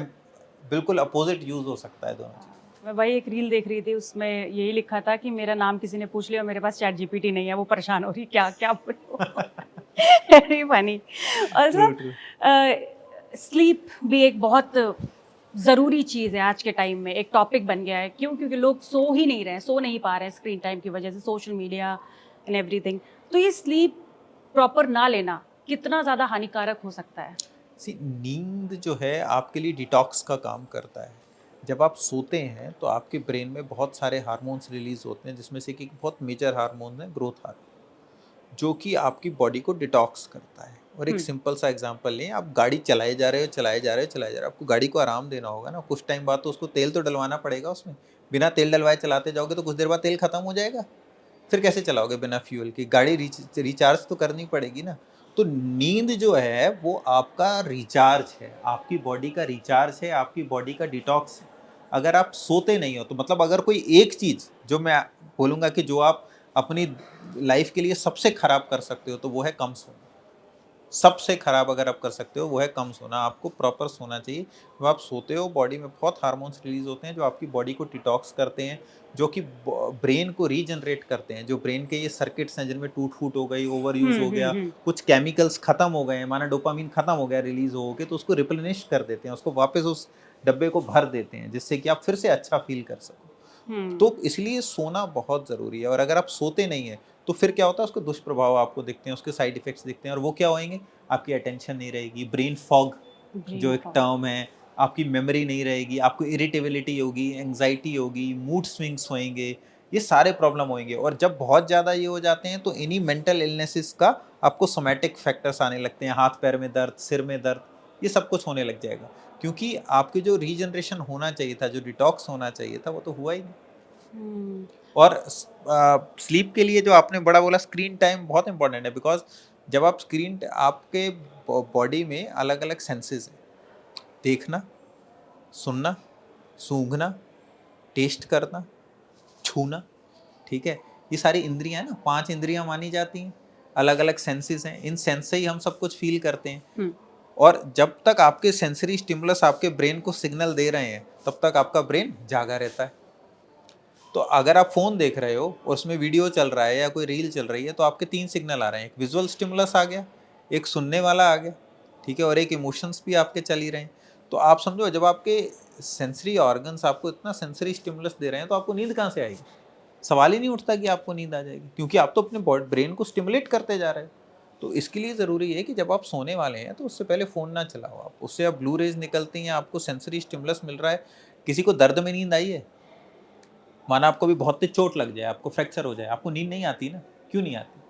बिल्कुल अपोजिट यूज हो सकता है दोनों चीज। मैं वही एक रील देख रही थी, उसमें यही लिखा था कि मेरा नाम किसी ने पूछ लिया और मेरे पास चैट जीपीटी नहीं है, वो परेशान हो रही क्या क्या वेरी फनी। और स्लीप भी एक बहुत ज़रूरी चीज़ है आज के टाइम में, एक टॉपिक बन गया है। क्यों? क्योंकि लोग सो ही नहीं रहे हैं, सो नहीं पा रहे हैं स्क्रीन टाइम की वजह से, सोशल मीडिया एंड एवरीथिंग। तो ये स्लीप प्रॉपर ना लेना कितना ज़्यादा हानिकारक हो सकता है? नींद जो है आपके लिए डिटॉक्स का काम करता है। जब आप सोते हैं तो आपके ब्रेन में बहुत सारे हार्मोन्स रिलीज होते हैं, जिसमें से कि बहुत मेजर हार्मोन है ग्रोथ हार्मोन, जो कि आपकी बॉडी को डिटॉक्स करता है। और एक सिंपल सा एग्जांपल लें, आप गाड़ी चलाए जा रहे हो, आपको गाड़ी को आराम देना होगा ना, कुछ टाइम बाद तो उसको तेल तो डलवाना पड़ेगा उसमें। बिना तेल डलवाए चलाते जाओगे तो कुछ देर बाद तेल खत्म हो जाएगा, फिर कैसे चलाओगे बिना फ्यूल की? गाड़ी रिचार्ज तो करनी पड़ेगी ना। तो नींद जो है वो आपका रिचार्ज है, आपकी बॉडी का रिचार्ज है, आपकी बॉडी का डिटॉक्स है। अगर आप सोते नहीं हो तो मतलब अगर कोई एक चीज़ जो मैं बोलूँगा कि जो आप अपनी लाइफ के लिए सबसे खराब कर सकते हो तो वो है कम सोना। सबसे खराब अगर आप कर सकते हो वो है कम सोना। आपको प्रॉपर सोना चाहिए। जब आप सोते हो बॉडी में बहुत हार्मोन्स रिलीज होते हैं जो आपकी बॉडी को डिटॉक्स करते हैं, जो कि ब्रेन को रीजनरेट करते हैं। जो ब्रेन के ये सर्किट्स हैं जिनमें टूट फूट हो गई, ओवर यूज हो गया, हम्म। कुछ केमिकल्स खत्म हो गए, माना डोपामिन खत्म हो गया रिलीज हो के, तो उसको रिप्लेनिश कर देते हैं, उसको वापस उस डब्बे को भर देते हैं जिससे कि आप फिर से अच्छा फील कर सको। तो इसलिए सोना बहुत ज़रूरी है। और अगर आप सोते नहीं हैं तो फिर क्या होता है, उसके दुष्प्रभाव आपको दिखते हैं, उसके साइड इफेक्ट्स दिखते हैं। और वो क्या होंगे, आपकी अटेंशन नहीं रहेगी, ब्रेन फॉग जो ब्रेन एक फॉग। टर्म है, आपकी मेमोरी नहीं रहेगी, आपको इरिटेबिलिटी होगी, एंग्जाइटी होगी, मूड स्विंग्स होंगे, ये सारे प्रॉब्लम होंगे। और जब बहुत ज़्यादा ये हो जाते हैं तो इन्हीं मेंटल इलनेसेस का आपको सोमैटिक फैक्टर्स आने लगते हैं, हाथ पैर में दर्द, सिर में दर्द, ये सब कुछ होने लग जाएगा। क्योंकि आपके जो रीजनरेशन होना चाहिए था, जो डिटॉक्स होना चाहिए था, वो तो हुआ ही नहीं। और स्लीप के लिए जो आपने बड़ा बोला, स्क्रीन टाइम बहुत इंपॉर्टेंट है। बिकॉज जब आप आपके बॉडी में अलग अलग सेंसेस हैं, देखना, सुनना, सूंघना, टेस्ट करना, छूना, ठीक है, ये सारी इंद्रियां हैं ना, 5 इंद्रियां मानी जाती हैं, अलग अलग सेंसेस हैं। इन सेंस से ही हम सब कुछ फील करते हैं। और जब तक आपके सेंसरी स्टिमुलस आपके ब्रेन को सिग्नल दे रहे हैं तब तक आपका ब्रेन जागा रहता है। तो अगर आप फोन देख रहे हो और उसमें वीडियो चल रहा है या कोई रील चल रही है तो आपके 3 सिग्नल आ रहे हैं, एक विजुअल स्टिमुलस आ गया, एक सुनने वाला आ गया, ठीक है, और एक इमोशंस भी आपके चल ही रहे हैं। तो आप समझो, जब आपके सेंसरी ऑर्गन्स आपको इतना सेंसरी स्टिमुलस दे रहे हैं तो आपको नींद कहाँ से आएगी? सवाल ही नहीं उठता कि आपको नींद आ जाएगी, क्योंकि आप तो अपने ब्रेन को स्टिमुलेट करते जा रहे हो। तो इसके लिए ज़रूरी है कि जब आप सोने वाले हैं तो उससे पहले फ़ोन ना चलाओ आप। उससे आप ब्लू रेज निकलती हैं, आपको सेंसरी स्टिमुलस मिल रहा है। किसी को दर्द में नींद आई है? माना आपको भी बहुत तेज चोट लग जाए, आपको फ्रैक्चर हो जाए, आपको नींद नहीं आती ना? क्यों नहीं आती?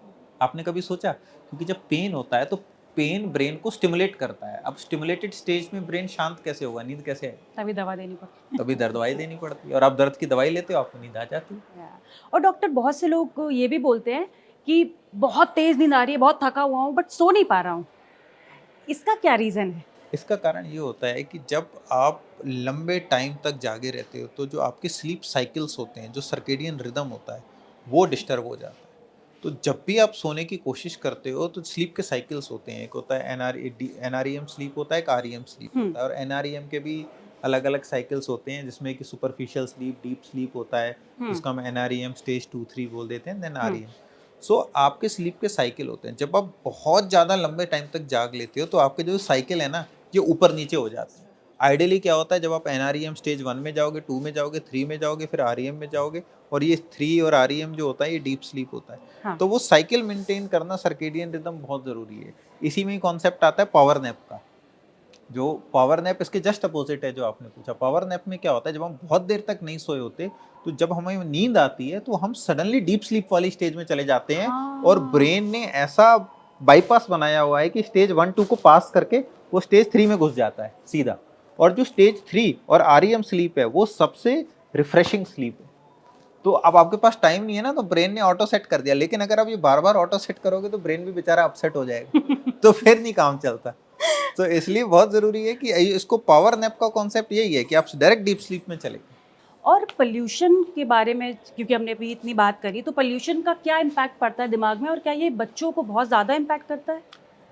आपने कभी सोचा? क्योंकि जब पेन होता है तो पेन ब्रेन को स्टिमुलेट करता है। अब स्टिमुलेटेड स्टेज में ब्रेन शांत कैसे होगा, नींद कैसे आएगी? तभी दवा देनी पड़ती तभी दवाई देनी पड़ती है। और आप दर्द की दवाई लेते हो, आपको नींद आ जाती है। है। और डॉक्टर, बहुत से लोग ये भी बोलते हैं कि बहुत तेज नींद आ रही है, बहुत थका हुआ हूँ, बट सो नहीं पा रहा हूँ। इसका क्या रीजन है? इसका कारण ये होता है कि जब आप लंबे टाइम तक जागे रहते हो तो जो आपके स्लीप साइकिल्स होते हैं, जो सर्केडियन रिदम होता है, वो डिस्टर्ब हो जाता है। तो जब भी आप सोने की कोशिश करते हो तो स्लीप के साइकिल्स होते हैं। एक होता है एनआरईएम स्लीप होता है, एक आरईएम स्लीप हम्म। होता है। और एनआरईएम के भी अलग अलग साइकिल्स होते हैं, जिसमें कि सुपरफिशियल स्लीप, डीप स्लीप होता है, जिसको हम एनआरईएम स्टेज 2-3 बोल देते हैं, देन आरईएम। सो आपके स्लीप के साइकिल होते हैं। जब आप बहुत ज़्यादा लंबे टाइम तक जाग लेते हो तो आपके जो साइकिल है ना, ये ऊपर नीचे हो जाते हैं। आइडियली क्या होता है, जब आप एनआरईएम स्टेज 1 में जाओगे, 2 में जाओगे, 3 में जाओगे, फिर आरईएम में जाओगे, और ये 3 और आरईएम जो होता है ये डीप स्लीप होता है। हाँ। तो वो साइकिल मेंटेन करना, सर्केडियन रिदम बहुत ज़रूरी है। इसी में ही कॉन्सेप्ट आता है पावर नैप का। जो पावर नैप इसके जस्ट अपोजिट है जो आपने पूछा। पावर नैप में क्या होता है, जब हम बहुत देर तक नहीं सोए होते तो जब हमें नींद आती है तो हम सडनली डीप स्लीप वाली स्टेज में चले जाते हैं। और ब्रेन ने ऐसा बाईपास बनाया हुआ है कि स्टेज 1-2 को पास करके वो स्टेज 3 में घुस जाता है सीधा। और जो स्टेज 3 और आरईएम स्लीप है वो सबसे रिफ्रेशिंग स्लीप है। तो अब आपके पास टाइम नहीं है ना, तो ब्रेन ने ऑटो सेट कर दिया। लेकिन अगर आप ये बार बार ऑटो सेट करोगे तो ब्रेन भी बेचारा अपसेट हो जाएगा तो फिर नहीं काम चलता। तो इसलिए बहुत जरूरी है कि इसको पावर नैप का कॉन्सेप्ट यही है कि आप डायरेक्ट डीप स्लीप में चले। और पोल्यूशन के बारे में, क्योंकि हमने अभी इतनी बात करी, तो पोल्यूशन का क्या इम्पैक्ट पड़ता है दिमाग में, और क्या ये बच्चों को बहुत ज़्यादा इम्पैक्ट करता है?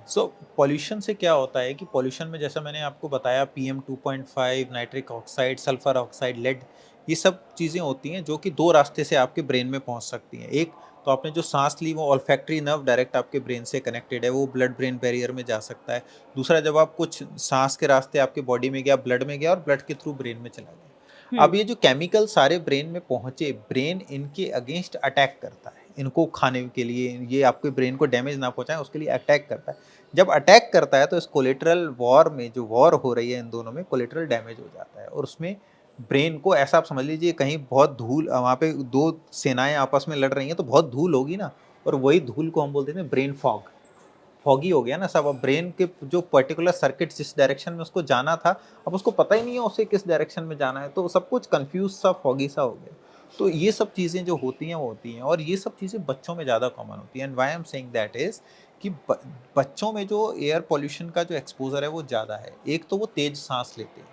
सो पॉल्यूशन से क्या होता है कि पॉल्यूशन में, जैसा मैंने आपको बताया, PM 2.5, nitric oxide, sulphur oxide, lead, ये सब चीज़ें होती हैं जो कि 2 रास्ते से आपके ब्रेन में पहुंच सकती हैं। एक तो आपने जो सांस ली, वो ऑल्फैक्टरी नर्व डायरेक्ट आपके ब्रेन से कनेक्टेड है, वो ब्लड ब्रेन बैरियर में जा सकता है। दूसरा, जब आप कुछ सांस के रास्ते आपके बॉडी में गया, ब्लड में गया और ब्लड के थ्रू ब्रेन में चला गया। अब ये जो केमिकल सारे ब्रेन में पहुंचे, ब्रेन इनके अगेंस्ट अटैक करता है। इनको खाने के लिए, ये आपके ब्रेन को डैमेज ना पहुंचाए उसके लिए अटैक करता है। जब अटैक करता है तो इस कोलेटरल वॉर में, जो वॉर हो रही है इन दोनों में, कोलेटरल डैमेज हो जाता है। और उसमें ब्रेन को, ऐसा आप समझ लीजिए, कहीं बहुत धूल, वहाँ पे 2 सेनाएं आपस में लड़ रही हैं तो बहुत धूल होगी ना, और वही धूल को हम बोलते हैं ब्रेन फॉग। फॉगी हो गया ना सब। अब ब्रेन के जो पर्टिकुलर सर्किट जिस डायरेक्शन में उसको जाना था, अब उसको पता ही नहीं है उसे किस डायरेक्शन में जाना है, तो सब कुछ कंफ्यूज सा, फॉगी सा हो गया। तो ये सब चीज़ें जो होती हैं वो होती हैं, और ये सब चीज़ें बच्चों में ज़्यादा कॉमन होती हैं। And why I am saying that is कि बच्चों में जो एयर पॉल्यूशन का जो एक्सपोजर है वो ज़्यादा है। एक तो वो तेज सांस लेते हैं,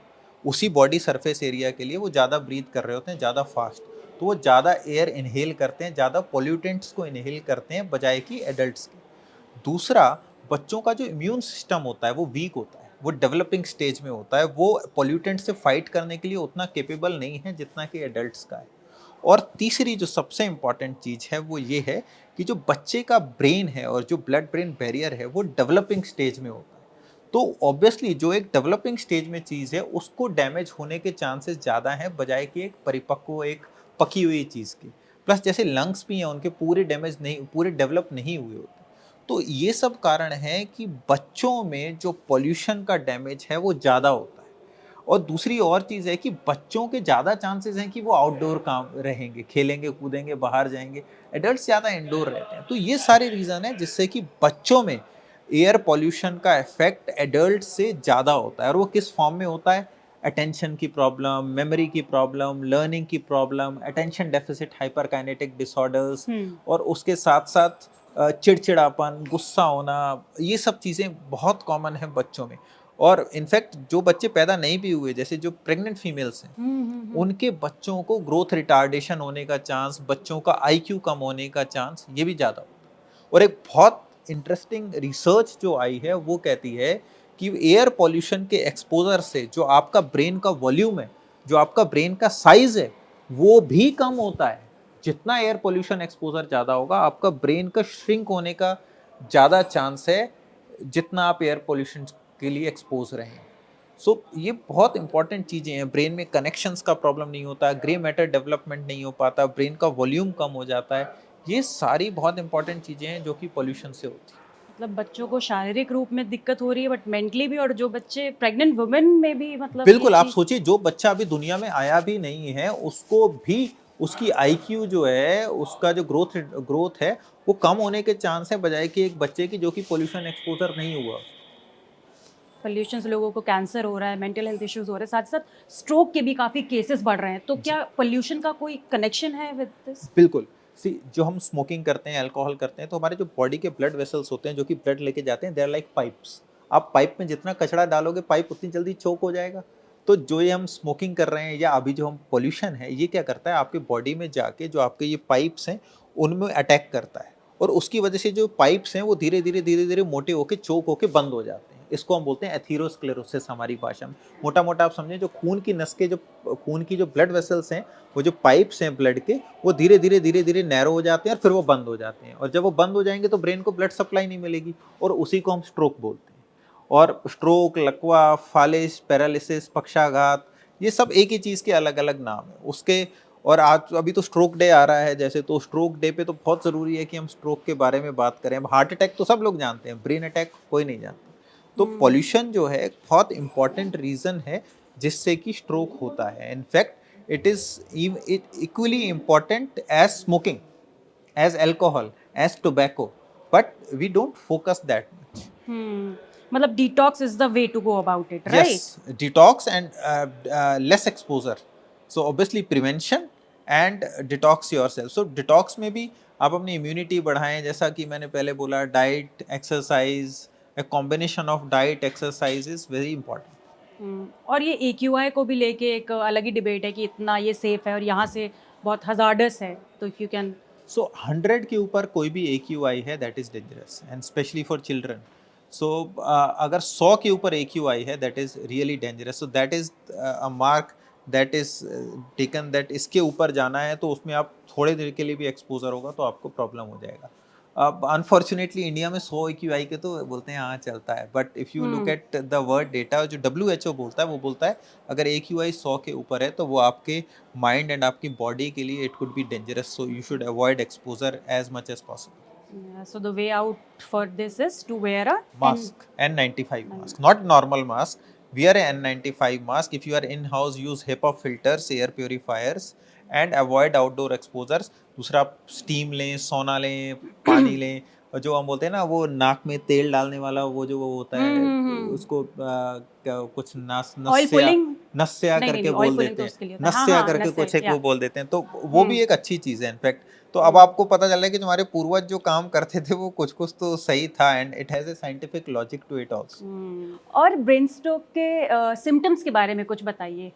उसी बॉडी सरफेस एरिया के लिए वो ज़्यादा ब्रीथ कर रहे होते हैं, ज़्यादा फास्ट, तो वो ज़्यादा एयर इनहेल करते हैं, ज़्यादा पोल्यूटेंट्स को इनहेल करते हैं बजाय कि एडल्ट्स के। दूसरा, बच्चों का जो इम्यून सिस्टम होता है वो वीक होता है, वो डेवलपिंग स्टेज में होता है, वो पोल्यूटेंट से फाइट करने के लिए उतना केपेबल नहीं है जितना कि एडल्ट्स का है। और तीसरी जो सबसे इम्पॉर्टेंट चीज़ है वो ये है कि जो बच्चे का ब्रेन है और जो ब्लड ब्रेन बैरियर है वो डेवलपिंग स्टेज में होता है। तो ऑब्वियसली जो एक डेवलपिंग स्टेज में चीज़ है उसको डैमेज होने के चांसेस ज़्यादा हैं बजाय कि एक परिपक्व, एक पकी हुई चीज़ की। प्लस जैसे लंग्स भी हैं, उनके पूरे डैमेज नहीं, पूरे डेवलप नहीं हुए होते। तो ये सब कारण है कि बच्चों में जो पॉल्यूशन का डैमेज है वो ज़्यादा होता है। और दूसरी और चीज़ है कि बच्चों के ज़्यादा चांसेस हैं कि वो आउटडोर काम रहेंगे, खेलेंगे, कूदेंगे, बाहर जाएँगे। एडल्ट्स ज़्यादा इंडोर रहते हैं। तो ये सारे रीज़न हैं जिससे कि बच्चों में एयर पॉल्यूशन का इफ़ेक्ट एडल्ट से ज़्यादा होता है। और वो किस फॉर्म में होता है? अटेंशन की प्रॉब्लम, मेमोरी की प्रॉब्लम, लर्निंग की problem, attention deficit hyperkinetic disorders, और उसके साथ-साथ चिड़चिड़ापन, गुस्सा होना, ये सब चीज़ें बहुत कॉमन है बच्चों में। और इनफैक्ट जो बच्चे पैदा नहीं भी हुए, जैसे जो प्रेग्नेंट फीमेल्स हैं, उनके बच्चों को ग्रोथ रिटार्डेशन होने का चांस, बच्चों का आईक्यू कम होने का चांस, ये भी ज़्यादा होता है। और एक बहुत इंटरेस्टिंग रिसर्च जो आई है वो कहती है कि एयर पॉल्यूशन के एक्सपोजर से जो आपका ब्रेन का वॉल्यूम है, जो आपका ब्रेन का साइज है, वो भी कम होता है। जितना एयर पॉल्यूशन एक्सपोजर ज़्यादा होगा, आपका ब्रेन का श्रिंक होने का ज़्यादा चांस है जितना आप एयर पॉल्यूशन के लिए एक्सपोज रहें। सो ये बहुत इंपॉर्टेंट चीज़ें हैं। ब्रेन में कनेक्शंस का प्रॉब्लम नहीं होता, ग्रे मैटर डेवलपमेंट नहीं हो पाता, ब्रेन का वॉल्यूम कम हो जाता है। ये सारी बहुत इंपॉर्टेंट चीज़ें हैं जो कि पॉल्यूशन से होती हैं। मतलब बच्चों को शारीरिक रूप में दिक्कत हो रही है बट मेंटली भी, और जो बच्चे प्रेग्नेंट वुमेन में भी मतलब ये बिल्कुल, आप चीज। सोचिए जो बच्चा अभी दुनिया में आया भी नहीं है, उसको भी उसकी आईक्यू जो है, उसका जो ग्रोथ है, वो कम होने के चांस है बजाय कि एक बच्चे की जो कि पॉल्यूशन एक्सपोजर नहीं हुआ। पोल्यूशन से लोगों को कैंसर हो रहा है, मेंटल हेल्थ इश्यूज हो रहे हैं, साथ साथ स्ट्रोक के भी काफी केसेस बढ़ रहे हैं। तो क्या पोल्यूशन का कोई कनेक्शन है विद दिस? बिल्कुल। सी, जो हम स्मोकिंग करते हैं, अल्कोहल करते हैं, तो हमारे जो बॉडी के ब्लड वेसल्स होते हैं जो कि ब्लड लेके जाते हैं, दे आर लाइक पाइप्स। आप पाइप में जितना कचरा डालोगे, पाइप उतनी जल्दी चोक हो जाएगा। तो जो ये हम स्मोकिंग कर रहे हैं या अभी जो हम पॉल्यूशन है, ये क्या करता है, आपके बॉडी में जाके जो आपके ये पाइप्स हैं उनमें अटैक करता है, और उसकी वजह से जो पाइप्स हैं वो धीरे धीरे मोटे होके चोक होके बंद हो जाते हैं। इसको हम बोलते हैं एथीरोस्क्लेरोसिस हमारी भाषा में। मोटा मोटा आप समझें, जो खून की जो ब्लड वेसल्स हैं, वो जो पाइप्स हैं ब्लड के, वो धीरे धीरे नैरो हो जाते हैं और फिर वो बंद हो जाते हैं। और जब वो बंद हो जाएंगे तो ब्रेन को ब्लड सप्लाई नहीं मिलेगी, और उसी को हम स्ट्रोक बोलते हैं। और स्ट्रोक, लकवा, फालिस, पैरालिसिस, पक्षाघात, ये सब एक ही चीज़ के अलग अलग नाम है उसके। और आज अभी तो स्ट्रोक डे आ रहा है जैसे, तो स्ट्रोक डे पे तो बहुत ज़रूरी है कि हम स्ट्रोक के बारे में बात करें। अब हार्ट अटैक तो सब लोग जानते हैं, ब्रेन अटैक कोई नहीं जानता। तो पॉल्यूशन जो है एक बहुत इंपॉर्टेंट रीज़न है जिससे कि स्ट्रोक होता है। In fact it is equally important as smoking, as alcohol, as tobacco, but we don't focus that much. मतलब detox is the way to go about it, right? Yes, detox and less exposure. So obviously prevention and detox yourself. So detox में भी आप अपनी immunity बढ़ाएं, जैसा कि मैंने पहले बोला, diet, exercise, a combination of diet, exercise is very important. और ये AQI को भी लेके एक अलग ही डिबेट है कि इतना ये सेफ है और यहाँ से बहुत हजार्डस है। तो इफ यू कैन। सो 100 के ऊपर कोई भी AQI है, that is dangerous and specially for children. So अगर 100 के ऊपर AQI है, that is really dangerous. So that is a mark that is taken, that इसके ऊपर जाना है तो उसमें आप थोड़े देर के लिए भी एक्सपोजर होगा तो आपको प्रॉब्लम हो जाएगा। अब अनफॉर्चुनेटली इंडिया में 100 AQI के तो बोलते हैं हाँ चलता है, but if you look at the world data, जो WHO बोलता है, वो बोलता है अगर AQI 100 के ऊपर है तो वो आपके माइंड एंड आपकी बॉडी के लिए it could be dangerous, so you should avoid exposure as much as possible. So the way out for this is to wear a Mask, N95 mask, not normal mask. Wear a N95 mask. If you are in house, use HEPA filters, air purifiers, and avoid outdoor exposures. दूसरा, आप steam लें, सोना लें, पानी लें, और जो हम बोलते हैं ना, वो नाक में तेल डालने वाला, वो जो वो होता है, उसको कुछ ऑयल पुलिंग। नस्या नहीं करके नहीं, ऑयल बोल पुलिंग देते तो हैं, उसके लिए होता है। हाँ नस्या हाँ, करके नस्से, कुछ एक या। वो बोल देते हैं, तो वो भी एक अच्छी चीज़ है। इनफैक्ट तो अब आपको पता चल रहा है कि तुम्हारे पूर्वज जो काम करते थे वो कुछ कुछ तो सही था, and it has a scientific logic to it also. और ब्रेन स्ट्रोक के सिम्टम्स के बारे में कुछ बताइए।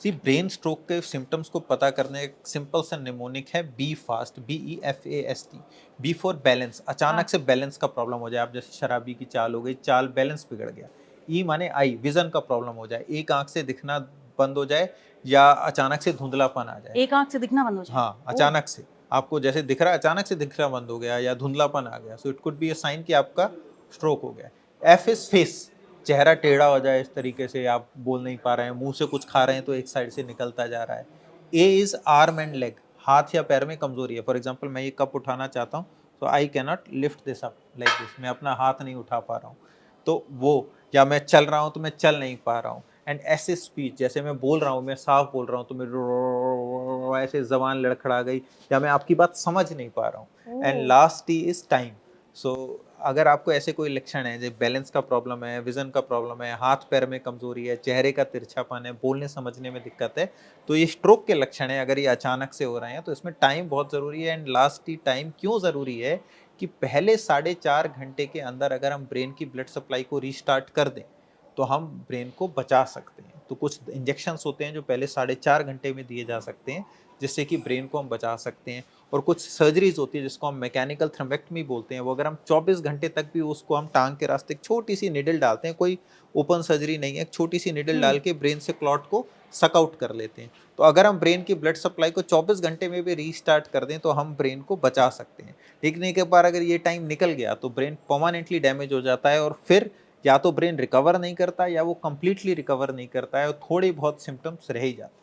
सी ब्रेन स्ट्रोक के सिम्टम्स को पता करने एक सिंपल सा निमोनिक है be fast, BEFAST। B for balance, अचानक से बैलेंस का प्रॉब्लम हो जाए, आप जैसे शराबी की चाल हो गई, चाल बैलेंस बिगड़ गया। ई माने आई, विजन का प्रॉब्लम हो जाए, एक आंख से दिखना बंद हो जाए या अचानक से धुंधलापन आ जाए। एक आंख से दिखना बंद हो जाए? हाँ, अचानक से आपको जैसे दिख रहा है, अचानक से दिखना बंद हो गया या धुंधलापन आ गया, so it could be a sign कि आपका स्ट्रोक हो गया। एफ इज फेस, चेहरा टेढ़ा हो जाए इस तरीके से, आप बोल नहीं पा रहे हैं, मुंह से कुछ खा रहे हैं तो एक साइड से निकलता जा रहा है। ए इज आर्म एंड लेग, हाथ या पैर में कमजोरी है। फॉर एग्जाम्पल मैं ये कप उठाना चाहता हूँ, तो I can not lift this up like this, मैं अपना हाथ नहीं उठा पा रहा हूँ, तो वो, या मैं चल रहा हूँ तो मैं चल नहीं पा रहा हूँ। एंड ऐसे स्पीच, जैसे मैं बोल रहा हूँ, मैं साफ बोल रहा हूँ तो मेरे ऐसे जबान लड़खड़ा गई, या मैं आपकी बात समझ नहीं पा रहा हूँ। And last T is time. So अगर आपको ऐसे कोई लक्षण है, जैसे बैलेंस का प्रॉब्लम है, विजन का प्रॉब्लम है, हाथ पैर में कमजोरी है, चेहरे का तिरछापन है, बोलने समझने में दिक्कत है, तो ये स्ट्रोक के लक्षण है। अगर ये अचानक से हो रहे हैं तो इसमें टाइम बहुत ज़रूरी है। एंड लास्ट टी टाइम क्यों ज़रूरी है कि पहले 4.5 घंटे के अंदर अगर हम ब्रेन की ब्लड सप्लाई को रीस्टार्ट कर दें तो हम ब्रेन को बचा सकते हैं। तो कुछ इंजेक्शंस होते हैं जो पहले 4.5 घंटे में दिए जा सकते हैं, जिससे कि ब्रेन को हम बचा सकते हैं। और कुछ सर्जरीज होती है जिसको हम मैकेनिकल थ्रोम्बेक्टमी बोलते हैं, वो अगर हम 24 घंटे तक भी उसको हम टांग के रास्ते एक छोटी सी निडल डालते हैं, कोई ओपन सर्जरी नहीं है, एक छोटी सी निडल डाल के ब्रेन से क्लॉट को सक आउट कर लेते हैं। तो अगर हम ब्रेन की ब्लड सप्लाई को 24 घंटे में भी रीस्टार्ट कर दें तो हम ब्रेन को बचा सकते हैं। लेकिन एक बार अगर ये टाइम निकल गया तो ब्रेन परमानेंटली डैमेज हो जाता है, और फिर या तो ब्रेन रिकवर नहीं करता या वो कंप्लीटली रिकवर नहीं करता है, और थोड़े बहुत सिम्टम्स रह ही जाते हैं।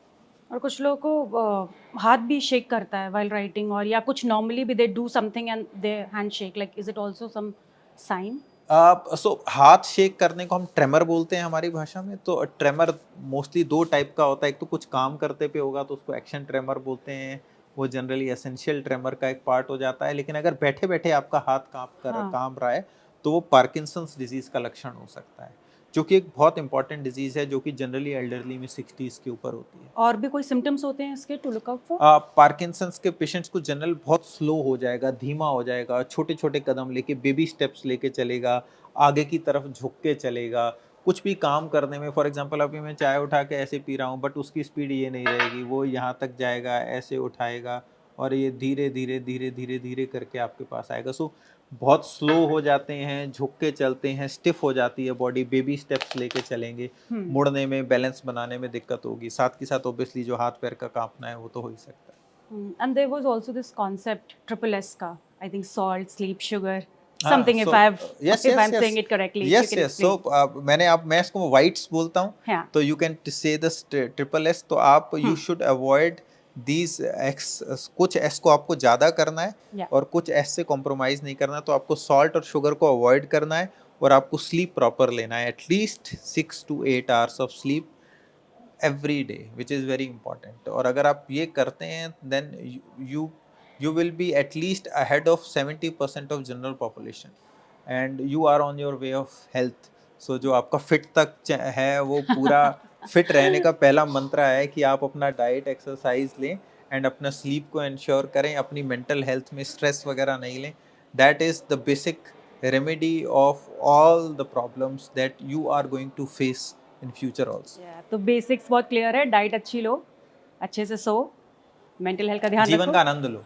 और कुछ लोगों को हाथ भी शेक करता है व्हाइल राइटिंग, और या कुछ नॉर्मली भी they do something and they hand shake, like is it also some sign? हाथ शेक करने को हम ट्रेमर बोलते हैं हमारी भाषा में। तो ट्रेमर मोस्टली 2 टाइप का होता है, एक तो कुछ काम करते पे होगा तो उसको एक्शन ट्रेमर बोलते हैं, वो जनरली एसेंशियल ट्रेमर का एक पार्ट हो जाता है। लेकिन अगर बैठे बैठे आपका हाथ कांप रहा है तो वो पार्किंसंस डिजीज का लक्षण हो सकता है, जो कि एक बहुत इंपॉर्टेंट डिजीज है, जो कि जनरली एल्डरली में 60s के ऊपर होती है। और भी कोई सिम्टम्स होते हैं इसके to look out for? Parkinson's के पेशेंट्स को जनरल बहुत स्लो हो जाएगा, धीमा हो जाएगा, छोटे छोटे कदम लेके, बेबी स्टेप्स लेके चलेगा, आगे की तरफ झुक के चलेगा। कुछ भी काम करने में, फॉर एग्जांपल अभी मैं चाय उठा के ऐसे पी रहा हूँ, बट उसकी स्पीड ये नहीं रहेगी, वो यहाँ तक जाएगा, ऐसे उठाएगा, और ये धीरे धीरे धीरे धीरे धीरे करके आपके पास आएगा। सो बहुत स्लो हो जाते हैं, झुक के चलते हैं, स्टिफ हो जाती है बॉडी, बेबी स्टेप्स लेके चलेंगे, मुड़ने में, बैलेंस बनाने में दिक्कत होगी, साथ के साथ ऑब्वियसली जो हाथ पैर का कांपना है वो तो हो ही सकता है। And there was also this concept triple S का, I think salt, sleep, sugar, something if I'm saying it correctly. Yes, yes. So मैं इसको whites बोलता हूँ, Yeah. तो you can say this triple S, तो आप you should avoid these X, कुछ S को आपको ज़्यादा करना है, Yeah. और कुछ S से कॉम्प्रोमाइज़ नहीं करना, तो आपको सॉल्ट और शुगर को अवॉइड करना है, और आपको स्लीप प्रॉपर लेना है, at least 6 to 8 hours of sleep every day, which is very important. और अगर आप ये करते हैं then you will be at least ahead of 70% of general population, and you are on your way of health. So जो आपका fit तक है वो पूरा फिट रहने का पहला मंत्र है कि आप अपना डाइट, एक्सरसाइज लें, एंड अपना स्लीप को इंश्योर करें, अपनी मेंटल हेल्थ में स्ट्रेस वगैरह नहीं लें। That is the basic remedy of all the problems that you are going to face in future also. तो बेसिक्स बहुत क्लियर है, डाइट अच्छी लो, अच्छे से सो, मेंटल हेल्थ का ध्यान जीवन रखो, का आनंद लो,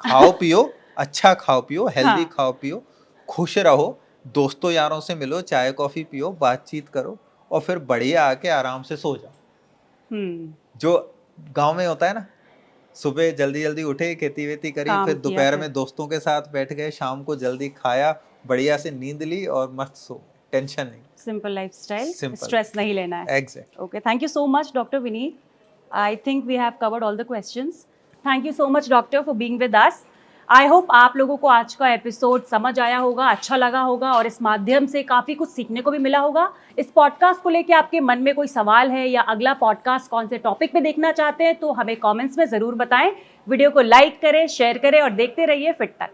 खाओ पियो, अच्छा खाओ पियो, हेल्दी खाओ पियो, खुश रहो, दोस्तों यारों से मिलो, चाय कॉफी पियो, बातचीत करो, और फिर बढ़िया आके आराम से सो जाओ। जो गांव में होता है ना, सुबह जल्दी जल्दी उठे, खेती वेती करी, फिर दोपहर में दोस्तों के साथ बैठ गए, शाम को जल्दी खाया, बढ़िया से नींद ली और मस्त सो, टेंशन नहीं। सिंपल लाइफस्टाइल, स्ट्रेस नहीं लेना है। Exact. Okay, thank you so much doctor Vineet. I think we have covered all the questions. Thank you so much doctor for being with us. I hope आप लोगों को आज का एपिसोड समझ आया होगा, अच्छा लगा होगा, और इस माध्यम से काफ़ी कुछ सीखने को भी मिला होगा। इस पॉडकास्ट को लेके आपके मन में कोई सवाल है, या अगला पॉडकास्ट कौन से टॉपिक पे देखना चाहते हैं, तो हमें कमेंट्स में ज़रूर बताएं। वीडियो को लाइक करें, शेयर करें, और देखते रहिए फिट तक।